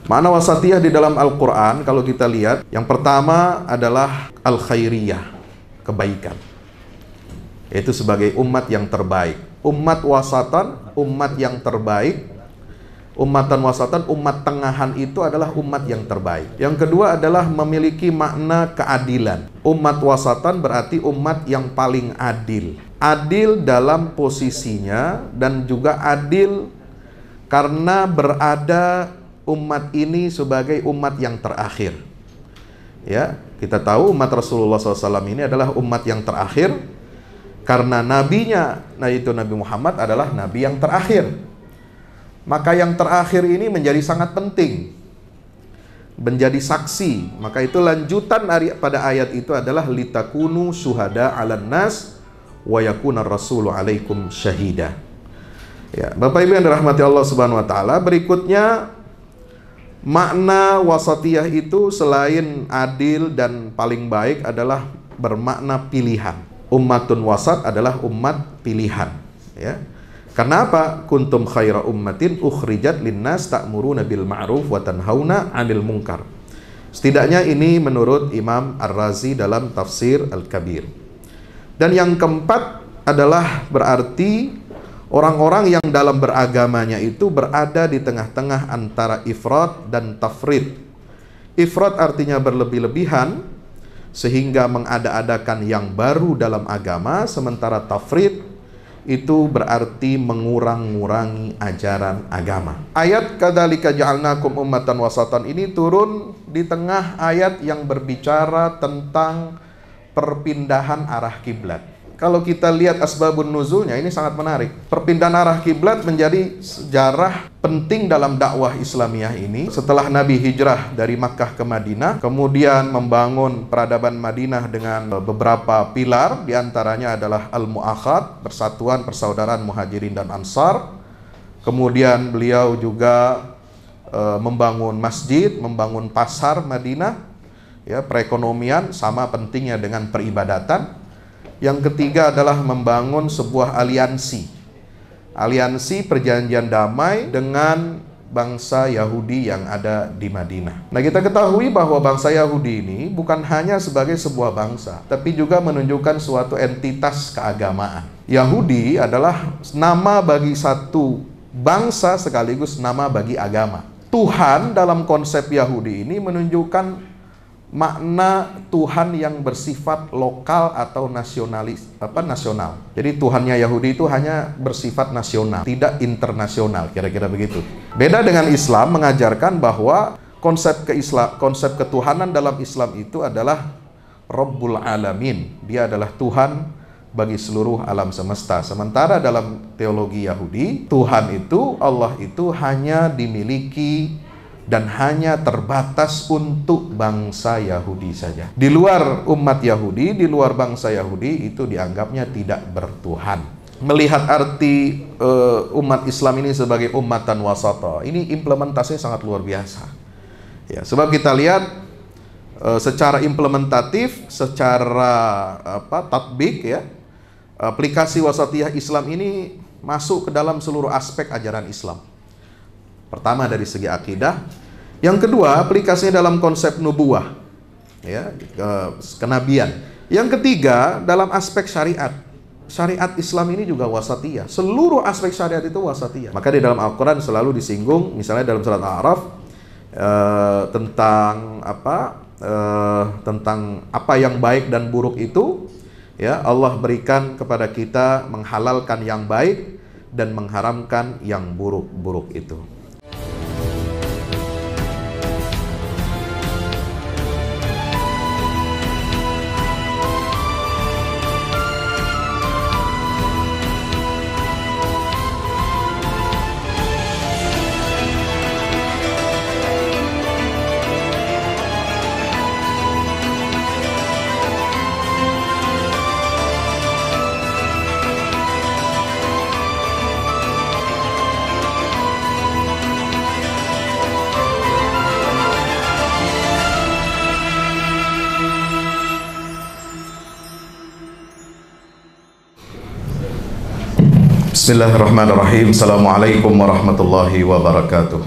Makna wasatiyah di dalam Al-Quran, kalau kita lihat, yang pertama adalah al-khairiyah, kebaikan. Yaitu sebagai umat yang terbaik. Umat wasatan, umat yang terbaik. Umatan wasatan, umat tengahan itu adalah umat yang terbaik. Yang kedua adalah memiliki makna keadilan. Umat wasatan berarti umat yang paling adil. Adil dalam posisinya dan juga adil karena berada umat ini sebagai umat yang terakhir. Ya, kita tahu umat Rasulullah SAW ini adalah umat yang terakhir karena nabinya, yaitu Nabi Muhammad adalah nabi yang terakhir. Maka yang terakhir ini menjadi sangat penting, menjadi saksi. Maka itu lanjutan pada ayat itu adalah litakunu syuhada 'alan nas wa yakuna rasulu 'alaikum syahida. Ya, Bapak Ibu yang dirahmati Allah Subhanahu wa taala, berikutnya makna wasatiyah itu selain adil dan paling baik adalah bermakna pilihan. Ummatun wasat adalah umat pilihan, ya. Karena apa? Kuntum khaira ummatin ukhrijat linnas ta'muruna bil ma'ruf wa tanhauna 'anil munkar. Setidaknya ini menurut Imam Ar-Razi dalam Tafsir Al-Kabir. Dan yang keempat adalah berarti orang-orang yang dalam beragamanya itu berada di tengah-tengah antara ifrat dan tafrid. Ifrat artinya berlebih-lebihan sehingga mengada-adakan yang baru dalam agama, sementara tafrid itu berarti mengurang-ngurangi ajaran agama. Ayat kadzalika ja'alnakum ummatan wasatan ini turun di tengah ayat yang berbicara tentang perpindahan arah kiblat. Kalau kita lihat asbabun nuzulnya, ini sangat menarik. Perpindahan arah kiblat menjadi sejarah penting dalam dakwah Islamiyah ini. Setelah Nabi hijrah dari Makkah ke Madinah, kemudian membangun peradaban Madinah dengan beberapa pilar, diantaranya adalah Al-Mu'akhad, persatuan persaudaraan Muhajirin dan Ansar. Kemudian beliau juga membangun masjid, membangun pasar Madinah, ya, perekonomian sama pentingnya dengan peribadatan. Yang ketiga adalah membangun sebuah aliansi perjanjian damai dengan bangsa Yahudi yang ada di Madinah. Nah, kita ketahui bahwa bangsa Yahudi ini bukan hanya sebagai sebuah bangsa, tapi juga menunjukkan suatu entitas keagamaan. Yahudi adalah nama bagi satu bangsa sekaligus nama bagi agama. Tuhan dalam konsep Yahudi ini menunjukkan makna Tuhan yang bersifat lokal atau nasional. Jadi Tuhannya Yahudi itu hanya bersifat nasional, tidak internasional, kira-kira begitu. Beda dengan Islam mengajarkan bahwa konsep ketuhanan dalam Islam itu adalah Rabbul Alamin. Dia adalah Tuhan bagi seluruh alam semesta. Sementara dalam teologi Yahudi, Tuhan itu, Allah itu hanya dimiliki dan hanya terbatas untuk bangsa Yahudi saja. Di luar umat Yahudi, di luar bangsa Yahudi, itu dianggapnya tidak bertuhan. Melihat arti umat Islam ini sebagai ummatan wasata, ini implementasinya sangat luar biasa. Ya, sebab kita lihat secara implementatif, secara tatbik, ya, aplikasi wasatiyah Islam ini masuk ke dalam seluruh aspek ajaran Islam. Pertama dari segi akidah, yang kedua aplikasinya dalam konsep nubuwah, ya, kenabian. Yang ketiga dalam aspek syariat. Syariat Islam ini juga wasatiyah. Seluruh aspek syariat itu wasatiyah. Maka di dalam Al-Quran selalu disinggung, misalnya dalam surat Al-A'raf tentang apa yang baik dan buruk itu, ya, Allah berikan kepada kita menghalalkan yang baik dan mengharamkan yang buruk-buruk itu. Bismillahirrahmanirrahim. Assalamualaikum warahmatullahi wabarakatuh.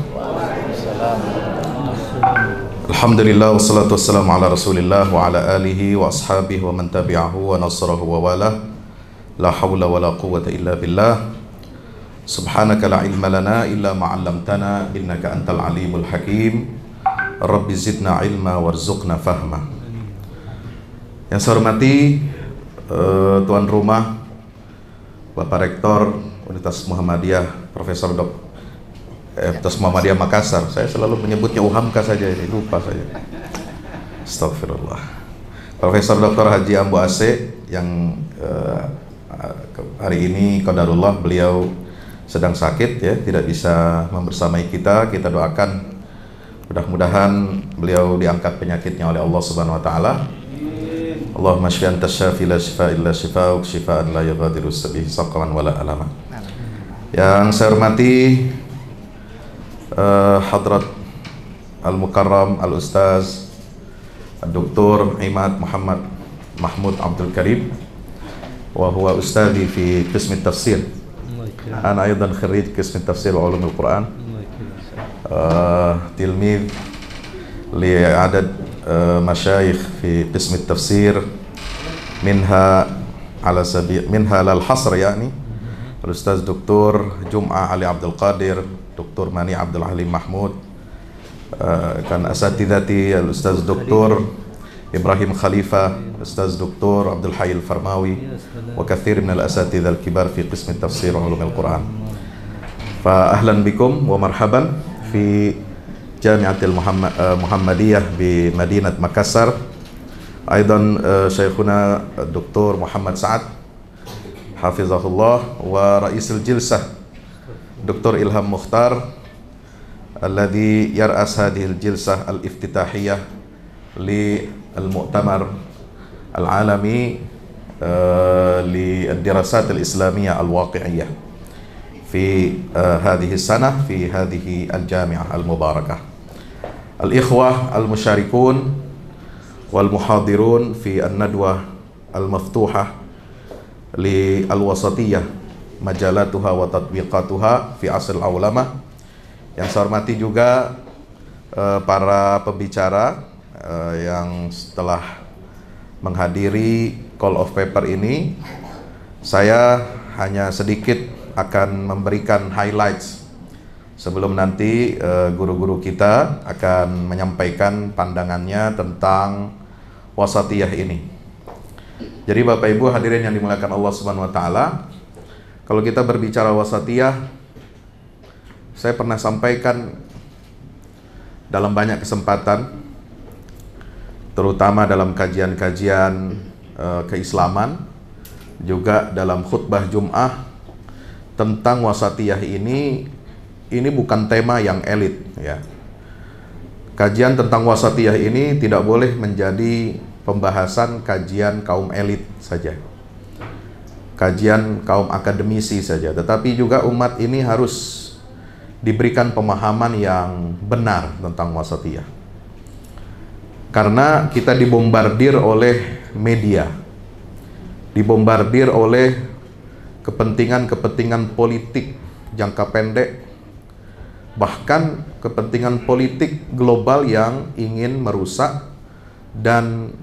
Alhamdulillah wassalatu wassalamu ala Rasulillah wa ala alihi wa ashabihi wa man tabi'ahu wa nasarahu wa wala. La hawla wa la quwwata illa billah. Subhanaka la ilma lana illa ma 'allamtana innaka antal alimul hakim. Rabbi zidna ilma warzuqna fahma. Yang saya hormati tuan rumah Bapak Rektor Universitas Muhammadiyah Profesor Universitas Muhammadiyah Makassar. Saya selalu menyebutnya UHAMKA saja, ini lupa saya. Astagfirullah. Profesor Dr. Haji Ambo Ase yang hari ini qadarullah beliau sedang sakit ya, tidak bisa membersamai kita. Kita doakan mudah-mudahan beliau diangkat penyakitnya oleh Allah Subhanahu wa taala. Allahumma shfi anta syafi la shifa illa shifauk shifaan la yughadiru sabihi saqaman wala alama. Yang saya hormati Hadrat Al-Mukarram Al-Ustaz Dr. Imad Muhammad Mahmud Abdul Karim wa huwa ustadi fi qism tafsir. Ana aydan kharij qism tafsir wa ulum al-Quran. Tilmid li adad masyayikh fi qism tafsir minha ala sabi' minha lal hasr yani Al-Ustaz Dr. Jum'ah Ali Abdul Qadir, Dr. Mani Abdul Halim Mahmud, kan asatidati Al-Ustaz Dr. Ibrahim Khalifah, Ustaz Dr. Abdul Hayy Al-Farmawi wa kathir min al-asatidha al-kibar fi qism tafsir wa ulum al-Quran. Fa ahlan bikum wa marhaban fi Jami'atil Muhammadiyah bi Madinat Makassar. Aidan Syekhuna Dr. Muhammad Sa'ad hafizahullah wa Ra'isul Jilsah Dr. Ilham Mukhtar alladhi yar'as hadhil jilsah al-iftitahiyah li al-mu'tamar al-alami li al-dirasat al-islamiyah al-waqi'iyah fi hadhihi sanah fi hadhihi al-jami'ah al-mubarakah. Al-ikhwah al-musharikun wal-muhadirun fi an-nadwah al-maftuhah li al-wasatiyah majalatuha wa tatbiqatuha fi asr al-ulama. Yang saya hormati juga para pembicara yang setelah menghadiri call of paper ini. Saya hanya sedikit akan memberikan highlights sebelum nanti guru-guru kita akan menyampaikan pandangannya tentang wasatiyah ini. Jadi Bapak Ibu hadirin yang dimuliakan Allah Subhanahu wa taala, kalau kita berbicara wasatiyah, saya pernah sampaikan dalam banyak kesempatan, terutama dalam kajian-kajian keislaman, juga dalam khutbah Jum'ah, tentang wasatiyah ini bukan tema yang elit ya. Kajian tentang wasatiyah ini tidak boleh menjadi pembahasan kajian kaum elit saja, kajian kaum akademisi saja, tetapi juga umat ini harus diberikan pemahaman yang benar tentang wasatiyah. Karena kita dibombardir oleh media, dibombardir oleh kepentingan-kepentingan politik jangka pendek, bahkan kepentingan politik global yang ingin merusak dan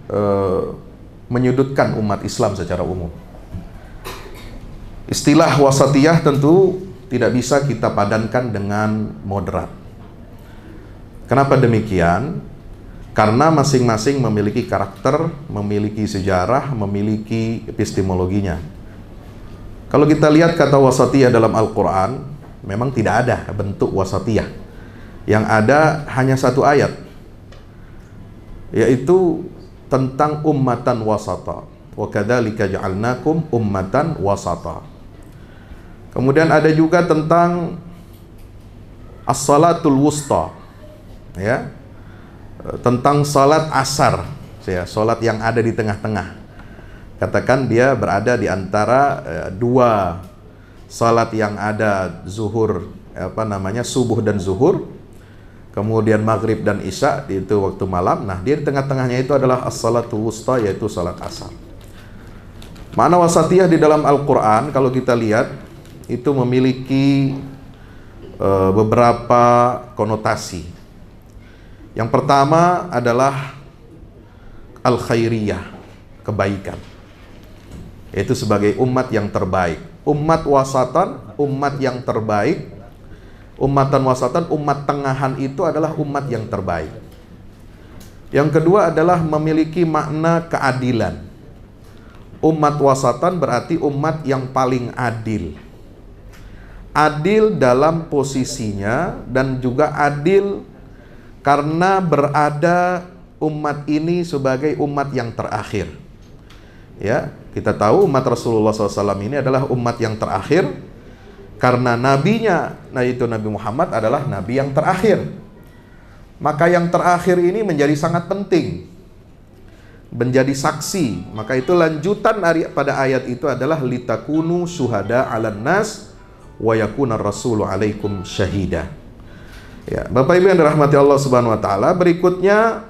menyudutkan umat Islam secara umum. Istilah wasatiyah tentu tidak bisa kita padankan dengan moderat. Kenapa demikian? Karena masing-masing memiliki karakter, memiliki sejarah, memiliki epistemologinya. Kalau kita lihat kata wasatiyah dalam Al-Quran, memang tidak ada bentuk wasatiyah. Yang ada hanya satu ayat, yaitu tentang ummatan wasata. Wa kadzalika ja'alnakum ummatan wasata. Kemudian ada juga tentang as-salatul wusta, ya, tentang salat asar, ya, salat yang ada di tengah-tengah. Katakan dia berada di antara dua salat yang ada zuhur, subuh dan zuhur, kemudian maghrib dan isya, itu waktu malam. Nah, dia di tengah-tengahnya itu adalah as-salatul wusta, yaitu salat asar. Makna wasatiyah di dalam Al-Quran kalau kita lihat itu memiliki beberapa konotasi. Yang pertama adalah al-khairiyah, kebaikan. Yaitu sebagai umat yang terbaik. Umat wasatan, umat yang terbaik. Umatan wasatan, umat tengahan itu adalah umat yang terbaik. Yang kedua adalah memiliki makna keadilan. Umat wasatan berarti umat yang paling adil. Adil dalam posisinya dan juga adil karena berada umat ini sebagai umat yang terakhir. Ya, kita tahu umat Rasulullah SAW ini adalah umat yang terakhir karena nabinya, yaitu Nabi Muhammad adalah nabi yang terakhir. Maka yang terakhir ini menjadi sangat penting, menjadi saksi. Maka itu lanjutan pada ayat itu adalah litakunu syuhada 'alan nas wa yakuna rasulu 'alaikum syahida. Ya, Bapak Ibu yang dirahmati Allah Subhanahu wa taala, berikutnya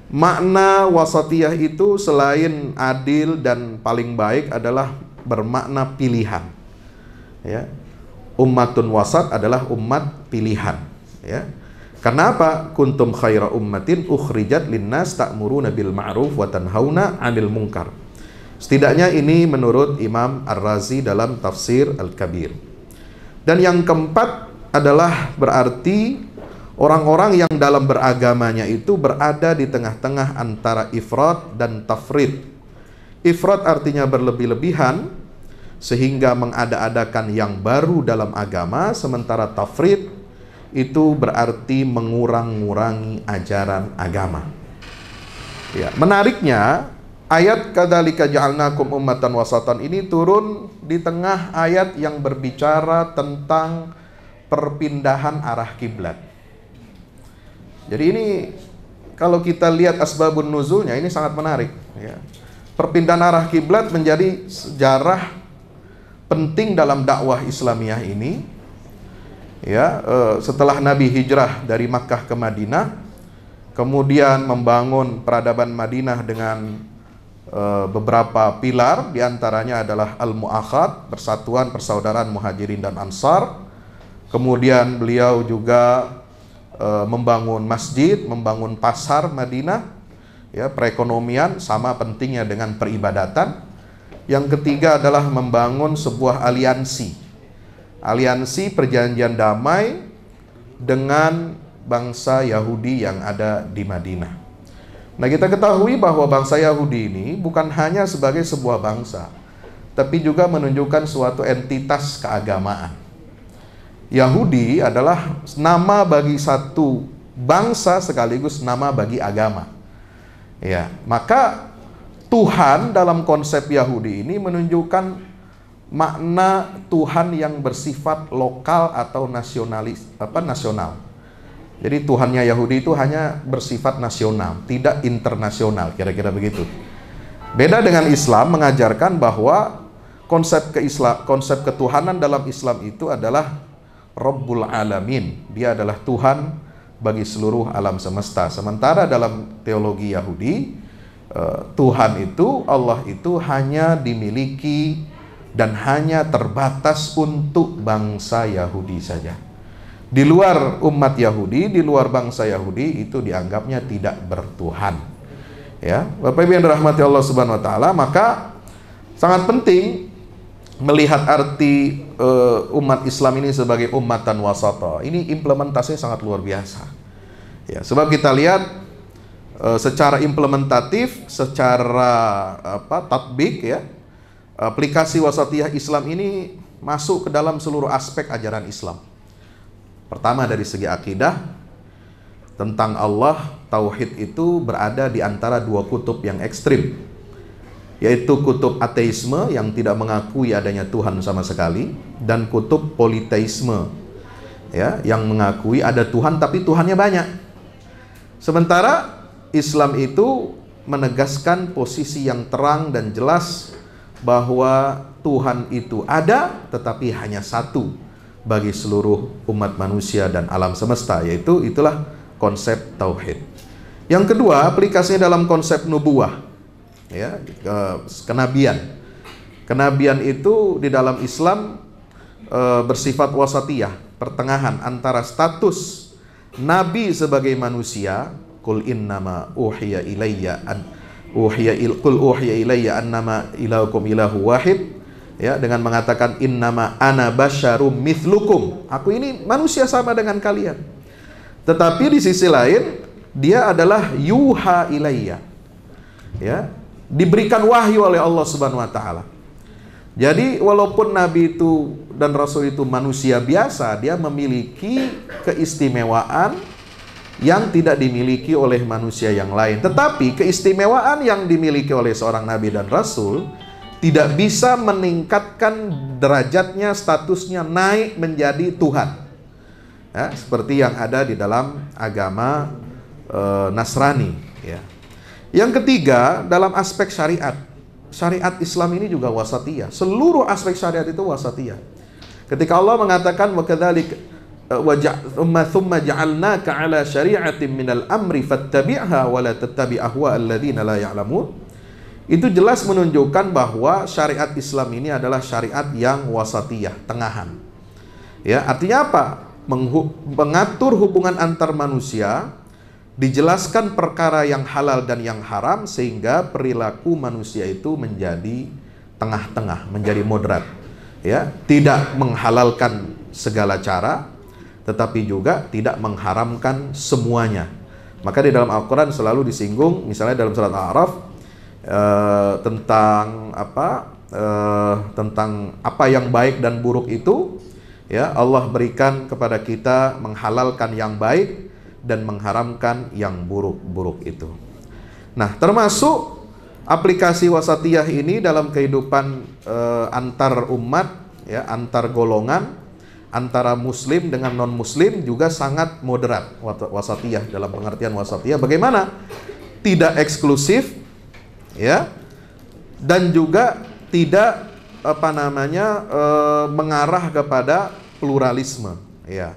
makna wasatiyah itu selain adil dan paling baik adalah bermakna pilihan. Ya. Ummatun wasat adalah umat pilihan, ya. Karena apa? Kuntum khaira ummatin ukhrijat linnas ta'muruna bil ma'ruf wa tanhauna 'anil munkar. Setidaknya ini menurut Imam Ar-Razi dalam tafsir Al-Kabir. Dan yang keempat adalah berarti orang-orang yang dalam beragamanya itu berada di tengah-tengah antara ifrat dan tafrid. Ifrat artinya berlebih-lebihan sehingga mengada-adakan yang baru dalam agama, sementara tafrid itu berarti mengurang-ngurangi ajaran agama. Ya, menariknya ayat kadzalika ja'alnakum ummatan wasatan ini turun di tengah ayat yang berbicara tentang perpindahan arah kiblat. Jadi ini kalau kita lihat asbabun nuzulnya ini sangat menarik, ya. Perpindahan arah kiblat menjadi sejarah penting dalam dakwah Islamiyah ini, ya. Setelah Nabi hijrah dari Makkah ke Madinah, kemudian membangun peradaban Madinah dengan beberapa pilar, diantaranya adalah Al-Mu'akhad, persatuan persaudaraan Muhajirin dan Ansar. Kemudian beliau juga membangun masjid, membangun pasar Madinah, ya, perekonomian sama pentingnya dengan peribadatan. Yang ketiga adalah membangun sebuah aliansi perjanjian damai dengan bangsa Yahudi yang ada di Madinah. Nah, kita ketahui bahwa bangsa Yahudi ini bukan hanya sebagai sebuah bangsa, tapi juga menunjukkan suatu entitas keagamaan. Yahudi adalah nama bagi satu bangsa sekaligus nama bagi agama. Ya, maka Tuhan dalam konsep Yahudi ini menunjukkan makna Tuhan yang bersifat lokal atau nasional. Jadi Tuhannya Yahudi itu hanya bersifat nasional, tidak internasional, kira-kira begitu. Beda dengan Islam mengajarkan bahwa konsep ketuhanan dalam Islam itu adalah Rabbul Alamin. Dia adalah Tuhan bagi seluruh alam semesta. Sementara dalam teologi Yahudi, Tuhan itu, Allah itu hanya dimiliki dan hanya terbatas untuk bangsa Yahudi saja. Di luar umat Yahudi, di luar bangsa Yahudi itu dianggapnya tidak bertuhan. Ya, Bapak Ibu yang dirahmati Allah Subhanahu wa taala, maka sangat penting melihat arti umat Islam ini sebagai ummatan wasata. Ini implementasinya sangat luar biasa. Ya, sebab kita lihat secara implementatif, secara tatbik, ya, aplikasi wasatiyah Islam ini masuk ke dalam seluruh aspek ajaran Islam. Pertama dari segi akidah tentang Allah, tauhid itu berada di antara dua kutub yang ekstrim, yaitu kutub ateisme yang tidak mengakui adanya Tuhan sama sekali, dan kutub politeisme, ya, yang mengakui ada Tuhan tapi Tuhannya banyak. Sementara Islam itu menegaskan posisi yang terang dan jelas bahwa Tuhan itu ada tetapi hanya satu bagi seluruh umat manusia dan alam semesta, yaitu itulah konsep tauhid. Yang kedua, aplikasinya dalam konsep nubuwah, ya, kenabian. Kenabian itu di dalam Islam bersifat wasatiyah, pertengahan antara status Nabi sebagai manusia, qul innama uhiya ilayya annama ilahukum ilahu wahid, ya, dengan mengatakan innama ana basyarum mithlukum, aku ini manusia sama dengan kalian. Tetapi di sisi lain dia adalah yuha ilayya, ya, diberikan wahyu oleh Allah Subhanahu wa taala. Jadi walaupun Nabi itu dan Rasul itu manusia biasa, dia memiliki keistimewaan yang tidak dimiliki oleh manusia yang lain. Tetapi keistimewaan yang dimiliki oleh seorang Nabi dan Rasul tidak bisa meningkatkan derajatnya, statusnya naik menjadi Tuhan, ya, seperti yang ada di dalam agama Nasrani, ya. Yang ketiga, dalam aspek syariat. Syariat Islam ini juga wasatiyah. Seluruh aspek syariat itu wasatiyah. Ketika Allah mengatakan wa kadzalika thumma ja'alnaka 'ala syari'atin minal amri fattabi'ha wa la tattabi' ahwa alladziina la ya'lamun, itu jelas menunjukkan bahwa syariat Islam ini adalah syariat yang wasatiyah, tengahan. Ya, artinya apa? Mengatur hubungan antar manusia, dijelaskan perkara yang halal dan yang haram, sehingga perilaku manusia itu menjadi tengah-tengah, menjadi moderat, ya, tidak menghalalkan segala cara, tetapi juga tidak mengharamkan semuanya. Maka di dalam Al-Quran selalu disinggung, misalnya dalam surat Al-A'raf, tentang apa yang baik dan buruk itu, ya, Allah berikan kepada kita menghalalkan yang baik dan mengharamkan yang buruk-buruk itu. Nah, termasuk aplikasi wasatiyah ini dalam kehidupan antar umat, ya, antar golongan, antara muslim dengan non muslim juga sangat moderat. Wasatiyah dalam pengertian wasatiyah bagaimana? Tidak eksklusif, ya, dan juga tidak mengarah kepada pluralisme, ya.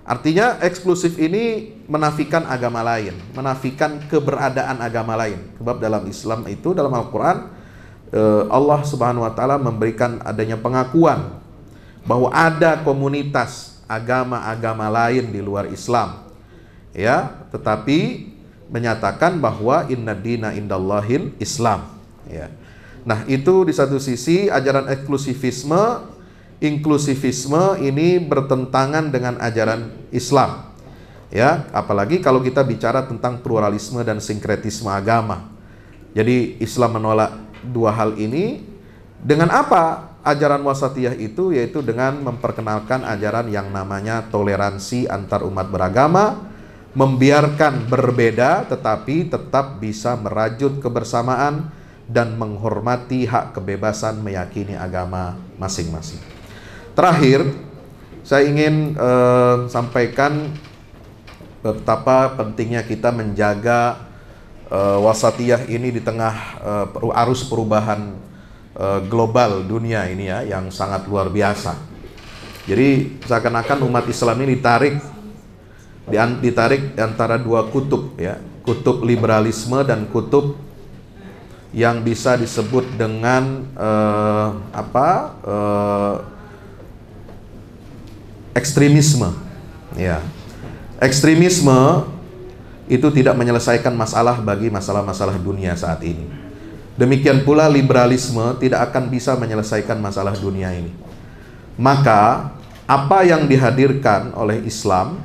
Artinya eksklusif ini menafikan agama lain, menafikan keberadaan agama lain. Sebab dalam Islam itu, dalam Al-Quran, Allah Subhanahu wa taala memberikan adanya pengakuan bahwa ada komunitas agama-agama lain di luar Islam, ya, tetapi menyatakan bahwa inna dina indallahil Islam, ya. Nah, itu di satu sisi ajaran eksklusivisme, inklusivisme ini bertentangan dengan ajaran Islam, ya, apalagi kalau kita bicara tentang pluralisme dan sinkretisme agama. Jadi Islam menolak dua hal ini. Dengan apa ajaran wasatiyah itu? Yaitu dengan memperkenalkan ajaran yang namanya toleransi antar umat beragama, membiarkan berbeda tetapi tetap bisa merajut kebersamaan dan menghormati hak kebebasan meyakini agama masing-masing. Terakhir, saya ingin sampaikan betapa pentingnya kita menjaga wasatiyah ini di tengah arus perubahan global dunia ini, ya, yang sangat luar biasa. Jadi seakan-akan umat Islam ini ditarik antara dua kutub, ya, kutub liberalisme dan kutub yang bisa disebut dengan ekstremisme, ya. Ekstremisme itu tidak menyelesaikan masalah bagi masalah-masalah dunia saat ini. Demikian pula liberalisme tidak akan bisa menyelesaikan masalah dunia ini. Maka apa yang dihadirkan oleh Islam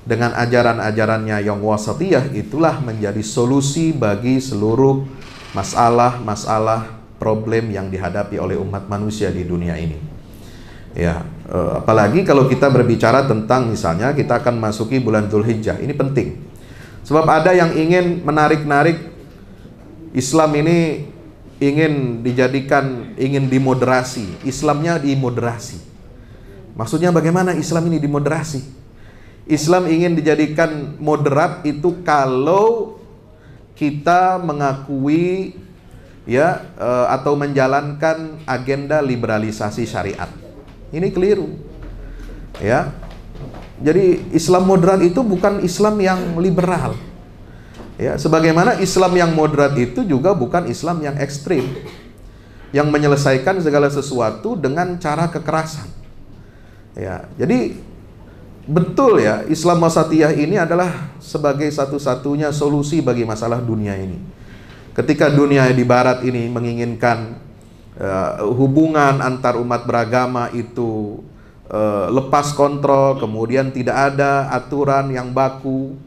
dengan ajaran-ajarannya yang wasatiyah itulah menjadi solusi bagi seluruh masalah-masalah problem yang dihadapi oleh umat manusia di dunia ini. Ya, apalagi kalau kita berbicara tentang, misalnya kita akan masuki bulan Dzulhijjah, ini penting. Sebab ada yang ingin menarik-narik Islam ini, ingin dimoderasi. Islamnya dimoderasi. Maksudnya bagaimana Islam ini dimoderasi? Islam ingin dijadikan moderat itu kalau kita mengakui, ya, atau menjalankan agenda liberalisasi syariat. Ini keliru, ya. Jadi Islam moderat itu bukan Islam yang liberal, ya. Sebagaimana Islam yang moderat itu juga bukan Islam yang ekstrim, yang menyelesaikan segala sesuatu dengan cara kekerasan, ya. Jadi betul ya, Islam wasatiyah ini adalah sebagai satu-satunya solusi bagi masalah dunia ini. Ketika dunia di barat ini menginginkan hubungan antar umat beragama itu lepas kontrol, kemudian tidak ada aturan yang baku,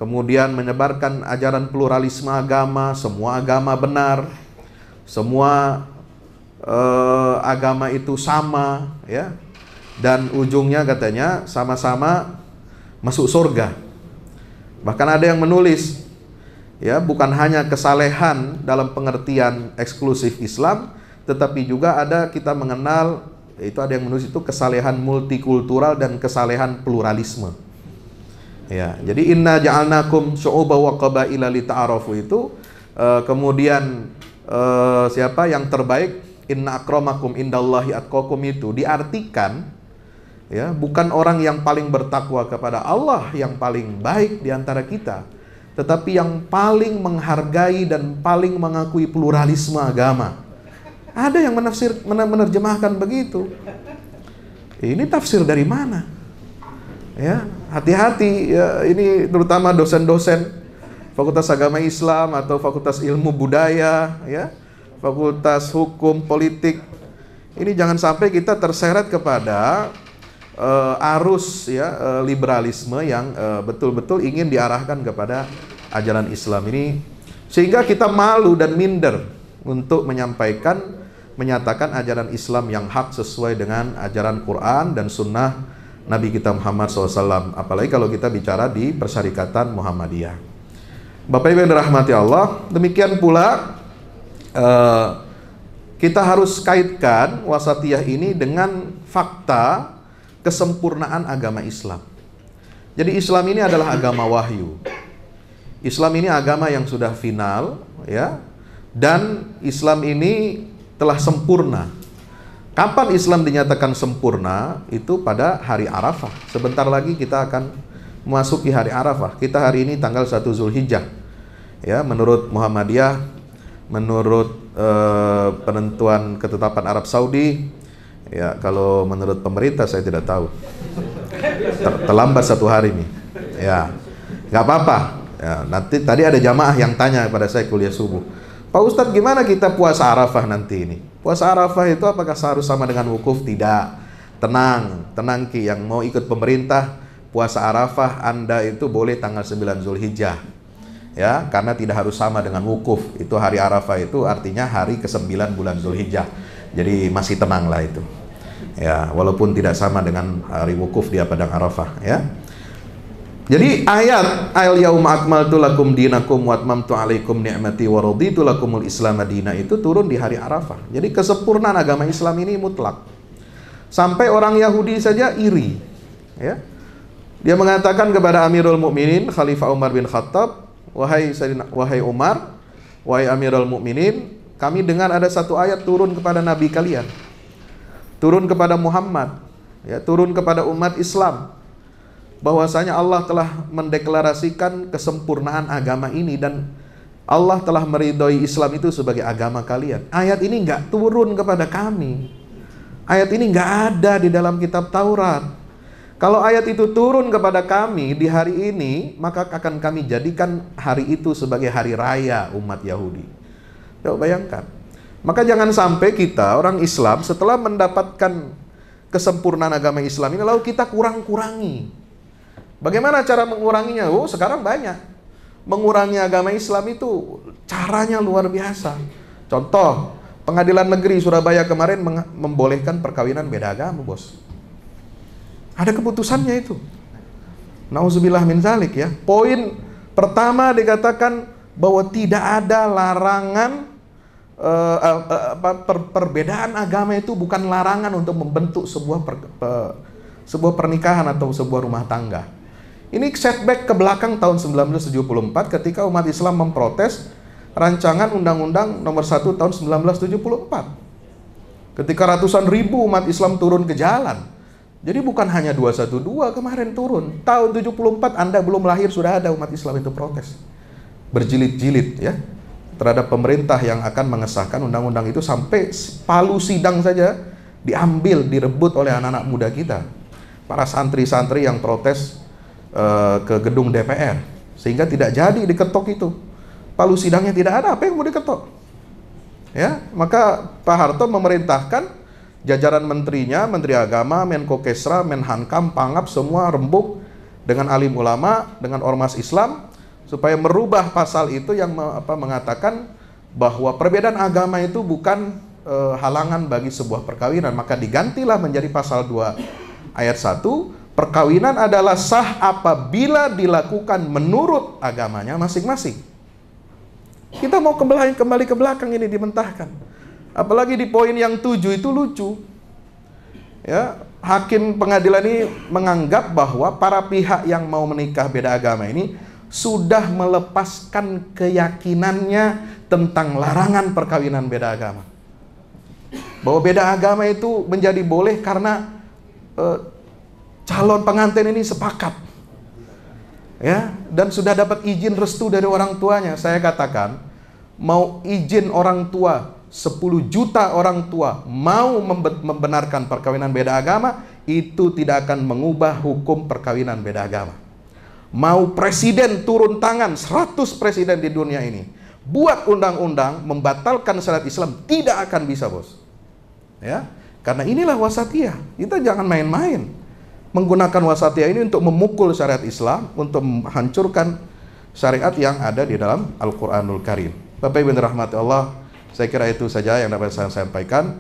kemudian menyebarkan ajaran pluralisme agama, semua agama benar, semua agama itu sama, ya, dan ujungnya katanya sama-sama masuk surga. Bahkan ada yang menulis, ya, bukan hanya kesalehan dalam pengertian eksklusif Islam, tetapi juga ada kita mengenal, itu ada yang menulis itu kesalehan multikultural dan kesalehan pluralisme. Ya, jadi inna ja'alnakum syu'uban wa qabaila lita'arafu itu kemudian siapa yang terbaik, inna akramakum indallahi atqakum, itu diartikan, ya, bukan orang yang paling bertakwa kepada Allah yang paling baik di antara kita, tetapi yang paling menghargai dan paling mengakui pluralisme agama. Ada yang menerjemahkan begitu. Ini tafsir dari mana? Ya, hati-hati ya, ini terutama dosen-dosen Fakultas Agama Islam atau Fakultas Ilmu Budaya, ya, Fakultas Hukum Politik. Ini jangan sampai kita terseret kepada arus, ya, liberalisme yang betul-betul ingin diarahkan kepada ajaran Islam ini, sehingga kita malu dan minder untuk menyatakan ajaran Islam yang hak sesuai dengan ajaran Quran dan Sunnah Nabi kita Muhammad SAW. Apalagi kalau kita bicara di Persyarikatan Muhammadiyah. Bapak Ibu yang dirahmati Allah, demikian pula kita harus kaitkan wasatiyah ini dengan fakta kesempurnaan agama Islam. Jadi Islam ini adalah agama wahyu. Islam ini agama yang sudah final, ya, dan Islam ini telah sempurna. Kapan Islam dinyatakan sempurna? Itu pada hari Arafah. Sebentar lagi kita akan memasuki hari Arafah. Kita hari ini tanggal 1 Zulhijjah. Ya, menurut Muhammadiyah, menurut penentuan ketetapan Arab Saudi, ya, kalau menurut pemerintah saya tidak tahu. Terlambat 1 hari nih. Ya, nggak apa-apa. Ya, nanti tadi ada jamaah yang tanya kepada saya kuliah subuh, Pak Ustadz, gimana kita puasa Arafah nanti ini? Puasa Arafah itu apakah harus sama dengan wukuf? Tidak. Tenang Ki, yang mau ikut pemerintah, puasa Arafah Anda itu boleh tanggal 9 Zulhijjah. Ya, karena tidak harus sama dengan wukuf. Itu hari Arafah itu artinya hari ke-9 bulan Zulhijjah. Jadi masih tenang lah itu. Ya, walaupun tidak sama dengan hari wukuf dia padang Arafah, ya. Jadi ayat al-yauma akmaltu lakum dinakum wa atmamtu alaikum ni'mati wa raditu lakumul islam madina itu turun di hari Arafah. Jadi kesempurnaan agama Islam ini mutlak. Sampai orang Yahudi saja iri, ya. Dia mengatakan kepada Amirul Mukminin Khalifah Umar bin Khattab, wahai Umar, wahai Amirul Mukminin, kami dengar ada satu ayat turun kepada nabi kalian. Turun kepada Muhammad, ya, turun kepada umat Islam, bahwasanya Allah telah mendeklarasikan kesempurnaan agama ini dan Allah telah meridhoi Islam itu sebagai agama kalian. Ayat ini nggak turun kepada kami. Ayat ini nggak ada di dalam kitab Taurat. Kalau ayat itu turun kepada kami di hari ini, maka akan kami jadikan hari itu sebagai hari raya umat Yahudi. Coba bayangkan. Maka jangan sampai kita orang Islam setelah mendapatkan kesempurnaan agama Islam ini lalu kita kurang-kurangi. Bagaimana cara menguranginya? Oh, sekarang banyak. Mengurangi agama Islam itu caranya luar biasa. Contoh, Pengadilan Negeri Surabaya kemarin membolehkan perkawinan beda agama, bos. Ada keputusannya itu. Nauzubillah min zalik, ya. Poin pertama dikatakan bahwa tidak ada larangan, perbedaan agama itu bukan larangan untuk membentuk sebuah pernikahan atau sebuah rumah tangga. Ini setback ke belakang tahun 1974 ketika umat Islam memprotes rancangan Undang-Undang Nomor 1 tahun 1974. Ketika ratusan ribu umat Islam turun ke jalan. Jadi bukan hanya 212 kemarin turun. Tahun 74 Anda belum lahir sudah ada umat Islam itu protes. Berjilid-jilid, ya, terhadap pemerintah yang akan mengesahkan undang-undang itu, sampai palu sidang saja diambil, direbut oleh anak-anak muda kita. para santri-santri yang protes ke gedung DPR, sehingga tidak jadi diketok itu. Palu sidangnya tidak ada, apa yang mau diketok? Ya, maka Pak Harto memerintahkan jajaran menterinya, Menteri Agama, Menko Kesra, Menhankam, Pangap, semua rembuk dengan alim ulama, dengan ormas Islam, supaya merubah pasal itu yang mengatakan bahwa perbedaan agama itu bukan halangan bagi sebuah perkawinan. Maka digantilah menjadi pasal 2 ayat 1, perkawinan adalah sah apabila dilakukan menurut agamanya masing-masing. Kita mau kembali ke belakang, ini dimentahkan. Apalagi di poin yang 7 itu lucu. Ya, hakim pengadilan ini menganggap bahwa para pihak yang mau menikah beda agama ini sudah melepaskan keyakinannya tentang larangan perkawinan beda agama. Bahwa beda agama itu menjadi boleh karena calon pengantin ini sepakat. Ya, dan sudah dapat izin restu dari orang tuanya. Saya katakan, mau izin orang tua 10 juta orang tua mau membenarkan perkawinan beda agama, itu tidak akan mengubah hukum perkawinan beda agama. Mau presiden turun tangan 100 presiden di dunia ini buat undang-undang membatalkan syariat Islam, tidak akan bisa, bos. Ya, karena inilah wasatiyah. Kita jangan main-main menggunakan wasatiyah ini untuk memukul syariat Islam, untuk menghancurkan syariat yang ada di dalam Al-Quranul Karim. Bapak Ibu yang dirahmati Allah, saya kira itu saja yang dapat saya sampaikan.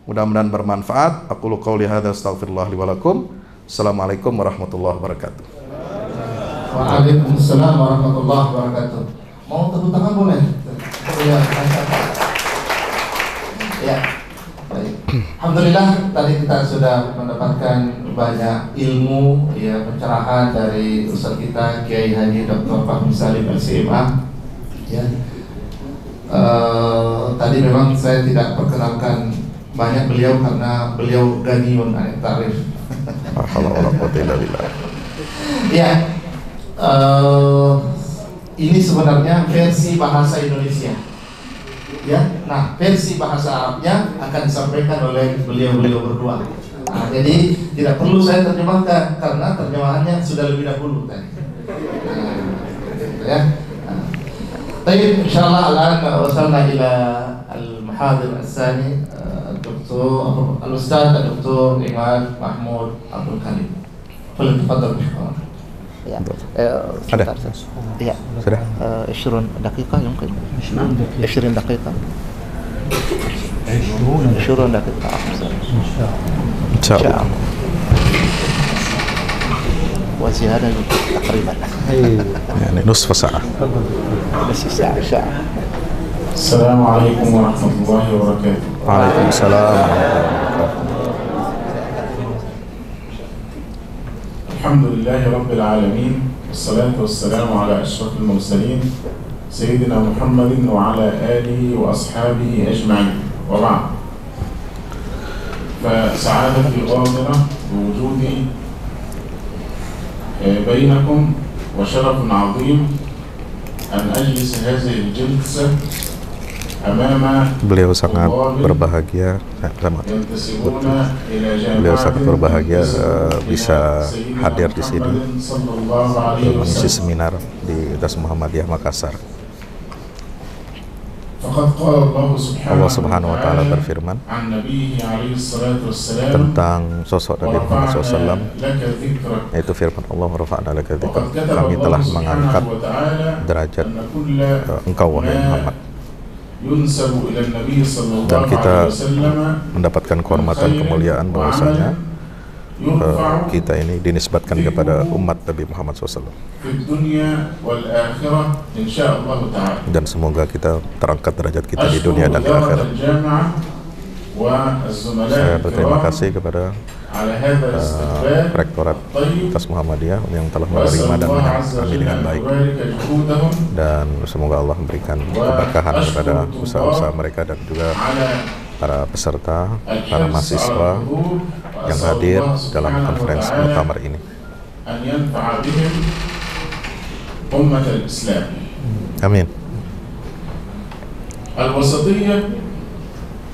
Mudah-mudahan bermanfaat. Aqulu qouli hadza astaghfirullah li wa lakum. Assalamualaikum warahmatullahi wabarakatuh. Waalaikumsalam warahmatullahi wabarakatuh. Mau tepuk tangan boleh? Ya. Baik. Alhamdulillah, tadi kita sudah mendapatkan banyak ilmu, ya, pencerahan dari Ustaz kita Kiai Haji Dr. Fahmi Salim LCMA. Ya. Tadi memang saya tidak perkenalkan banyak beliau karena beliau ganiyun anit tarif. Ya. Ini sebenarnya versi bahasa Indonesia. Ya, nah versi bahasa Arabnya akan disampaikan oleh beliau-beliau berdua. Nah, jadi tidak perlu saya terjemahkan karena terjemahannya sudah lebih dahulu tadi. Ya. Baik, insyaallah al'an wasalna ila al-muhadir al-tsani Dr. Al-Ustaz Dr. Imad Mahmud Abdul Karim. Tafadhal. Ya. Ada? Ya. Sudah? 20 دقيقة يمكن 20 دقيقة 20 دقيقة إن شاء الله وزيادة تقريبا يعني نصف ساعة. نصف ساعة ساعة. السلام عليكم ورحمة الله وبركاته. وعليكم السلام ورحمة الله وبركاته. الحمد لله رب العالمين، والصلاة والسلام على أشرف المرسلين سيدنا محمد وعلى آله وأصحابه أجمعين، وبعد. فسعادتي غامرة بوجودي بينكم، وشرف عظيم أن أجلس هذه الجلسة Beliau sangat berbahagia, beliau sangat berbahagia bisa hadir di sini mengisi seminar di Das Muhammadiyah Makassar. Allah Subhanahu wa Ta'ala berfirman tentang sosok Nabi Muhammad SAW, yaitu firman Allah, rafa'na laka dzikrak, kami telah mengangkat derajat engkau wahai Muhammad, dan kita mendapatkan kehormatan kemuliaan bahwasanya kita ini dinisbatkan kepada umat Nabi Muhammad SAW, dan semoga kita terangkat derajat kita di dunia dan di akhirat. Saya berterima kasih kepada Rektorat Das Muhammadiyah yang telah menerima dan menyambut kami dengan baik, dan semoga Allah memberikan keberkahan kepada usaha-usaha mereka dan juga para peserta, para mahasiswa yang hadir dalam konferensi muktamar ini. Amin. Al-wasatiyah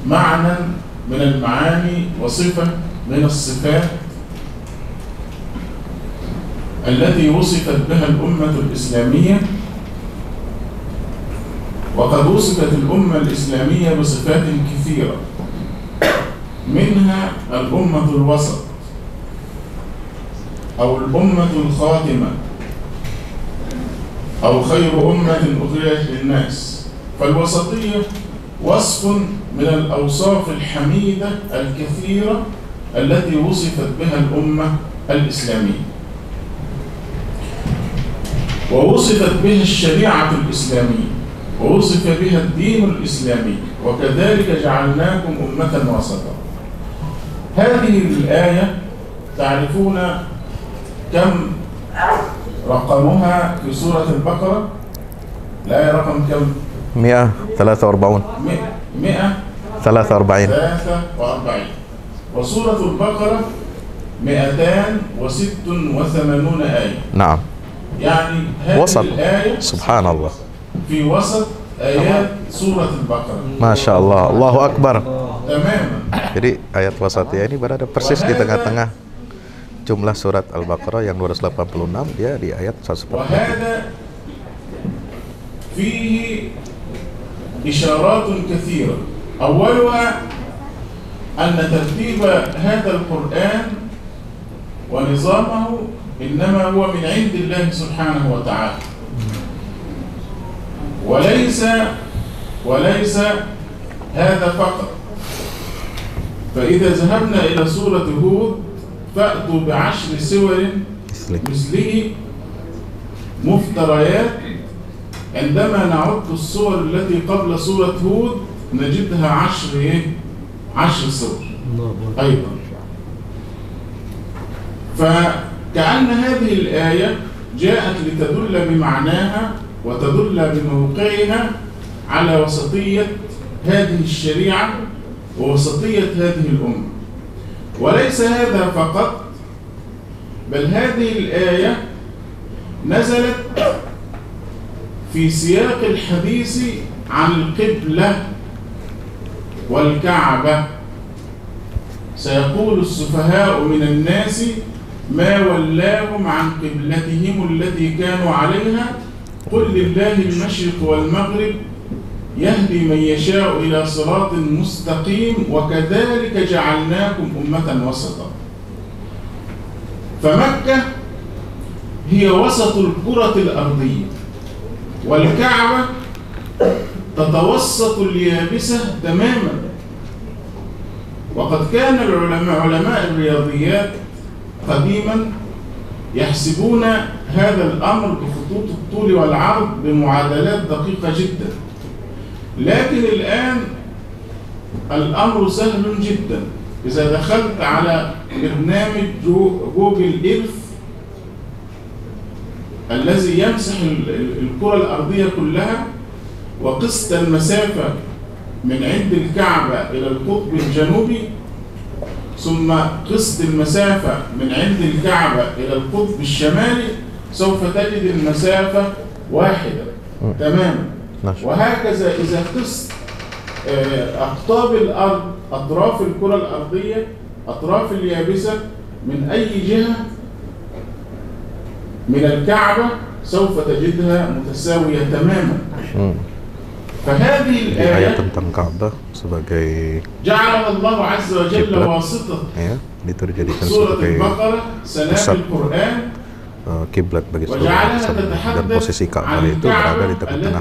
ma'nan min al-ma'ani wa sifah من الصفات التي وصفت بها الأمة الإسلامية. وقد وصفت الأمة الإسلامية بصفات كثيرة، منها الأمة الوسط أو الأمة الخاتمة أو خير أمة أخرجت للناس. فالوسطية وصف من الأوصاف الحميدة الكثيرة التي وصفت بها الأمة الإسلامية، ووصفت بها الشريعة الإسلامية، ووصف بها الدين الإسلامي، وكذلك جعلناكم أمة وسطا. هذه الآية تعرفون كم رقمها في سورة البقرة؟ الآية رقم كم؟ 143. 143. وسورة البقرة 286 آية. نعم. يعني هذه وسط. الآية سبحان الله في وسط آيات سورة البقرة. Masya Allah, Allahu Akbar. تماما. Jadi ayat wasatiyah ini berada persis di tengah-tengah jumlah surat Al-Baqarah yang 286, dia di ayat 140. وهذا فيه إشارات كثيرة. أولها أن ترتيب هذا القرآن ونظامه إنما هو من عند الله سبحانه وتعالى، وليس هذا فقط. فإذا ذهبنا إلى سورة هود فأتوا ب10 سور مثله مفتريات. عندما نعد الصور التي قبل سورة هود نجدها 10 سور أيضا. فكأن هذه الآية جاءت لتدل بمعناها وتدل بموقعها على وسطية هذه الشريعة ووسطية هذه الأمة. وليس هذا فقط، بل هذه الآية نزلت في سياق الحديث عن القبلة والكعبة. سيقول السفهاء من الناس ما ولاهم عن قبلتهم التي كانوا عليها قل لله المشرق والمغرب يهدي من يشاء إلى صراط مستقيم وكذلك جعلناكم أمة وسطا. فمكة هي وسط الكرة الأرضية، والكعبة تتوسط اليابسة تماما. وقد كان علماء الرياضيات قديما يحسبون هذا الأمر بخطوط الطول والعرض بمعادلات دقيقة جدا، لكن الآن الأمر سهل جدا. إذا دخلت على برنامج جوجل إيرث الذي يمسح الكرة الأرضية كلها وقست المسافة من عند الكعبة إلى القطب الجنوبي، ثم قست المسافة من عند الكعبة إلى القطب الشمالي، سوف تجد المسافة واحدة تماما. وهكذا إذا قست أقطاب الأرض، أطراف الكرة الأرضية، أطراف اليابسة من أي جهة من الكعبة سوف تجدها متساوية تماما. فهذه الآية tentang Ka'bah sebagai جعل الله عز وجل واسطة itu dijadikan سورة sebagai البقرة سلام القرآن، kiblat bagi seluruh umat dan posisi Ka'bah itu berada di tengah-tengah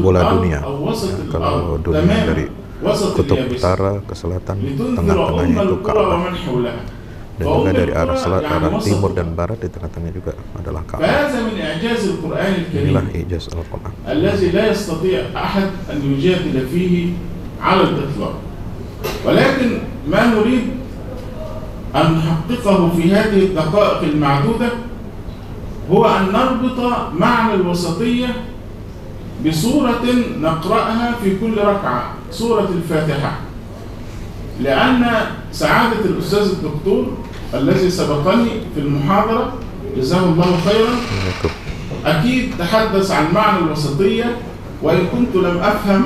bola dunia. Kalau dunia dari kutub utara ke selatan, tengah-tengahnya itu Ka'bah, dan juga dari arah timur dan barat di tengah-tengahnya juga adalah Ka'bah. Inilah ijaz Al-Quran الذي لا يستطيع أحد أن يجادل فيه على الإطلاق. ولكن ما نريد أن نحققه في هذه الدقائق المعدودة هو أن نربط معنى الوسطية بسورة نقرأها في كل ركعة، سورة الفاتحة. لأن سعادة الأستاذ الدكتور الذي سبقني في المحاضرة جزاه الله خيرا أكيد تحدث عن معنى الوسطية، وإن كنت لم أفهم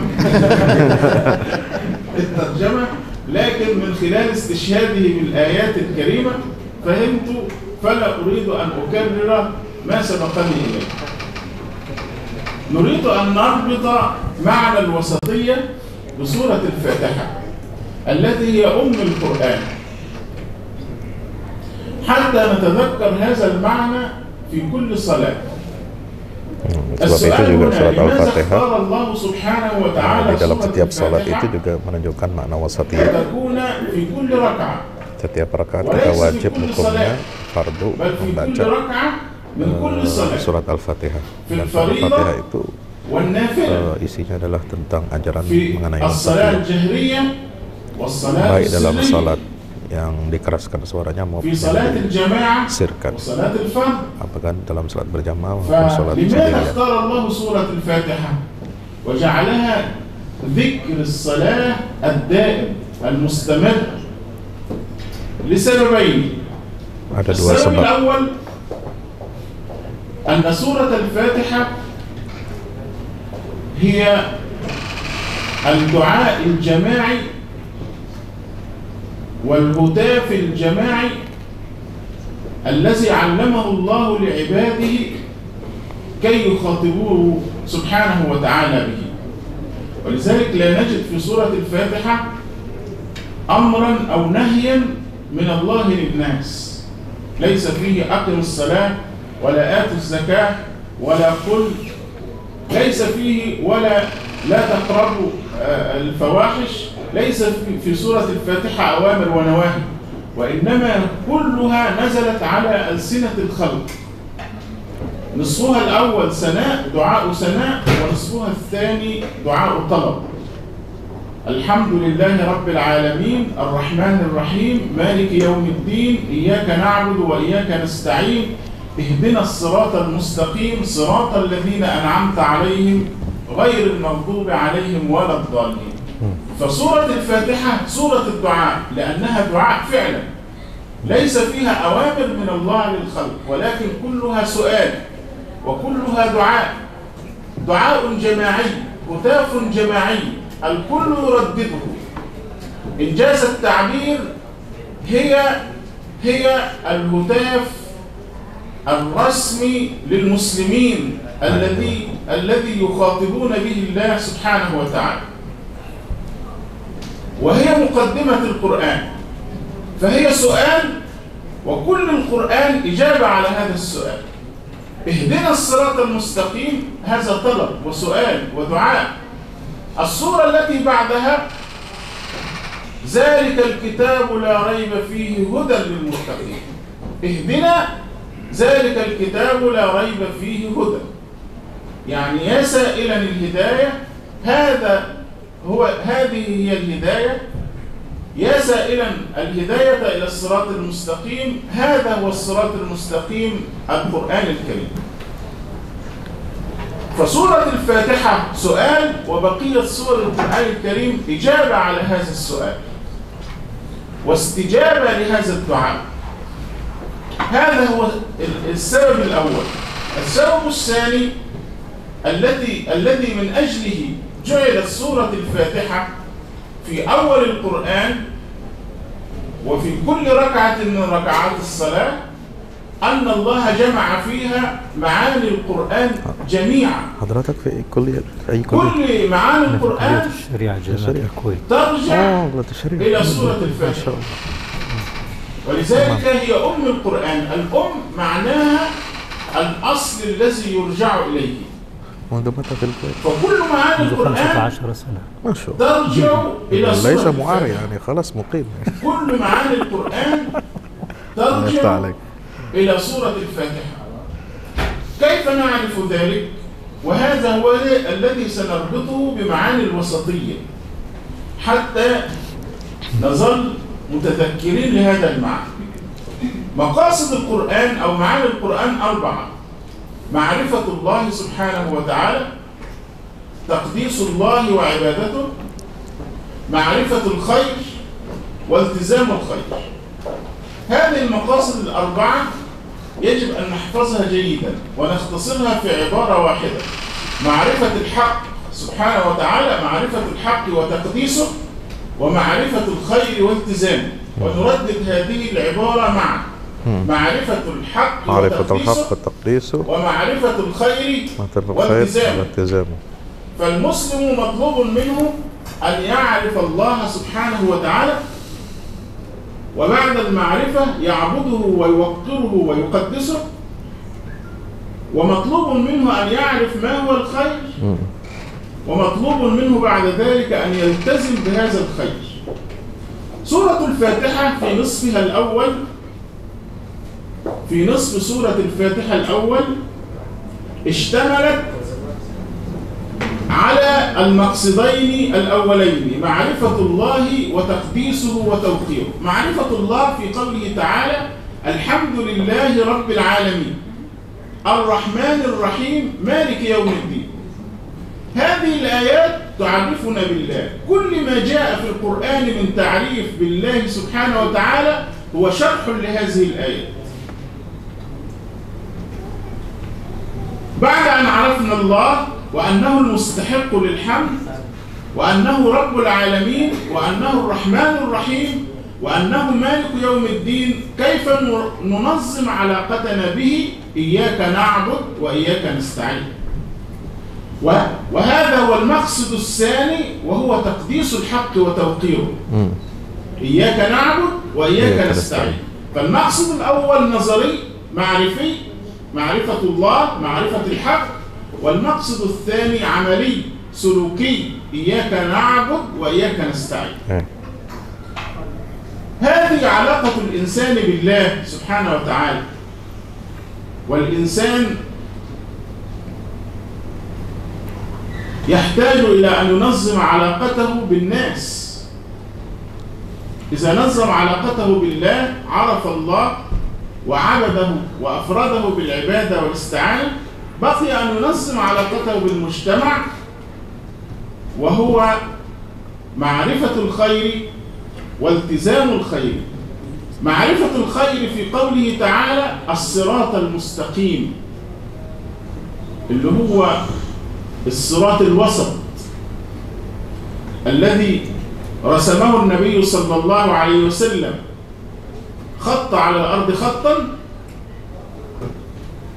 الترجمة، لكن من خلال استشهاده بالآيات الكريمة فلا أريد أن أكرر ما سبقني إليه. نريد أن نربط معنى الوسطية بسورة الفاتحة التي هي أم القرآن حتى نتذكر هذا المعنى في كل صلاة. Sebab itu juga surat Al-Fatihah di dalam setiap salat itu juga menunjukkan makna wasatiyah. Setiap rakaat kita wajib hukumnya fardu membaca surat Al-Fatihah. Dan surat Al-Fatihah itu isinya adalah tentang ajaran mengenai wasatiyah, baik dalam salat yang dikeraskan suaranya maupun sirkan, apakah dalam salat berjamaah maupun salat sendirian. Allah surat Al-Fatihah wa ja'alaha dzikr as-salah ad-da'im al-mustamir lisababain. Ada dua sebab. Al-awwal anna surat Al-Fatihah hiya al-du'a al-jama'i والهتاف الجماعي الذي علمه الله لعباده كي يخاطبوه سبحانه وتعالى به. ولذلك لا نجد في سورة الفاتحة أمرا أو نهيا من الله للناس، ليس فيه أقم الصلاة ولا آتوا الزكاة ولا قل، ليس فيه ولا لا تقربوا الفواحش، ليس في سورة الفاتحة أوامر ونواهي، وإنما كلها نزلت على ألسنة الخلق. نصفها الأول ثناء، دعاء ثناء، ونصفها الثاني دعاء طلب. الحمد لله رب العالمين الرحمن الرحيم مالك يوم الدين إياك نعبد وإياك نستعين اهدنا الصراط المستقيم صراط الذين أنعمت عليهم غير المغضوب عليهم ولا الضالين. فسورة الفاتحة سورة الدعاء لأنها دعاء فعلا، ليس فيها أوامر من الله للخلق، ولكن كلها سؤال وكلها دعاء، دعاء جماعي، هتاف جماعي الكل يردده. إنجاز التعبير هي الهتاف الرسمي للمسلمين الذي يخاطبون به الله سبحانه وتعالى، وهي مقدمة القرآن، فهي سؤال وكل القرآن إجابة على هذا السؤال. اهدنا الصراط المستقيم هذا طلب وسؤال ودعاء. السورة التي بعدها ذلك الكتاب لا ريب فيه هدى للمتقين. اهدنا ذلك الكتاب لا ريب فيه هدى، يعني يا سائلا الهداية هذه هي الهداية، يا سائلا الهداية إلى الصراط المستقيم هذا هو الصراط المستقيم القرآن الكريم. فسورة الفاتحة سؤال وبقية سور القرآن الكريم إجابة على هذا السؤال واستجابة لهذا الدعاء. هذا هو السبب الأول. السبب الثاني الذي من أجله جعلت سورة الفاتحة في أول القرآن وفي كل ركعة من ركعات الصلاة أن الله جمع فيها معاني القرآن جميعا. حضرتك في كل كل معاني القرآن ترجع إلى سورة الفاتحة، ولذلك هي أم القرآن. الأم معناها الأصل الذي يرجع إليه، فكل معاني القرآن ترجع إلى سورة ليس معاري يعني خلاص مقيم. كل معاني القرآن ترجع إلى سورة الفاتحة. كيف نعرف ذلك؟ وهذا هو الذي سنربطه بمعاني الوسطية حتى نظل متذكرين لهذا المعنى. مقاصد القرآن أو معاني القرآن 4: معرفة الله سبحانه وتعالى، تقديس الله وعبادته، معرفة الخير، والتزام الخير. هذه المقاصد 4 يجب أن نحفظها جيدا ونختصرها في عبارة واحدة: معرفة الحق سبحانه وتعالى، معرفة الحق وتقديسه، ومعرفة الخير والتزامه. ونردد هذه العبارة معا: معرفة الحق معرفة الحق وتقديسه ومعرفة الخير والالتزامه. فالمسلم مطلوب منه أن يعرف الله سبحانه وتعالى، وبعد المعرفة يعبده ويوقره ويقدسه، ومطلوب منه أن يعرف ما هو الخير، ومطلوب منه بعد ذلك أن يلتزم بهذا الخير. سورة الفاتحة في نصفها الأول، في نصف سورة الفاتحة الأول اشتملت على المقصدين الأولين: معرفة الله وتقديسه وتوقيره. معرفة الله في قوله تعالى: الحمد لله رب العالمين الرحمن الرحيم مالك يوم الدين. هذه الآيات تعرفنا بالله. كل ما جاء في القرآن من تعريف بالله سبحانه وتعالى هو شرح لهذه الآيات. بعد أن عرفنا الله وأنه المستحق للحمد، وأنه رب العالمين، وأنه الرحمن الرحيم، وأنه مالك يوم الدين، كيف ننظم علاقتنا به؟ إياك نعبد وإياك نستعين. وهذا هو المقصد الثاني، وهو تقديس الحق وتوقيره. إياك نعبد وإياك نستعين. فالمقصد الأول نظري معرفي، معرفة الله، معرفة الحق. والمقصد الثاني عملي سلوكي: إياك نعبد وإياك نستعين. هذه علاقة الإنسان بالله سبحانه وتعالى. والإنسان يحتاج إلى أن ينظم علاقته بالناس. إذا نظم علاقته بالله عرف الله وعبده وأفرده بالعبادة والاستعانة. بقي أن ينظم علاقته بالمجتمع، وهو معرفة الخير والتزام الخير. معرفة الخير في قوله تعالى: الصراط المستقيم، اللي هو الصراط الوسط الذي رسمه النبي صلى الله عليه وسلم. خط على الأرض خطا،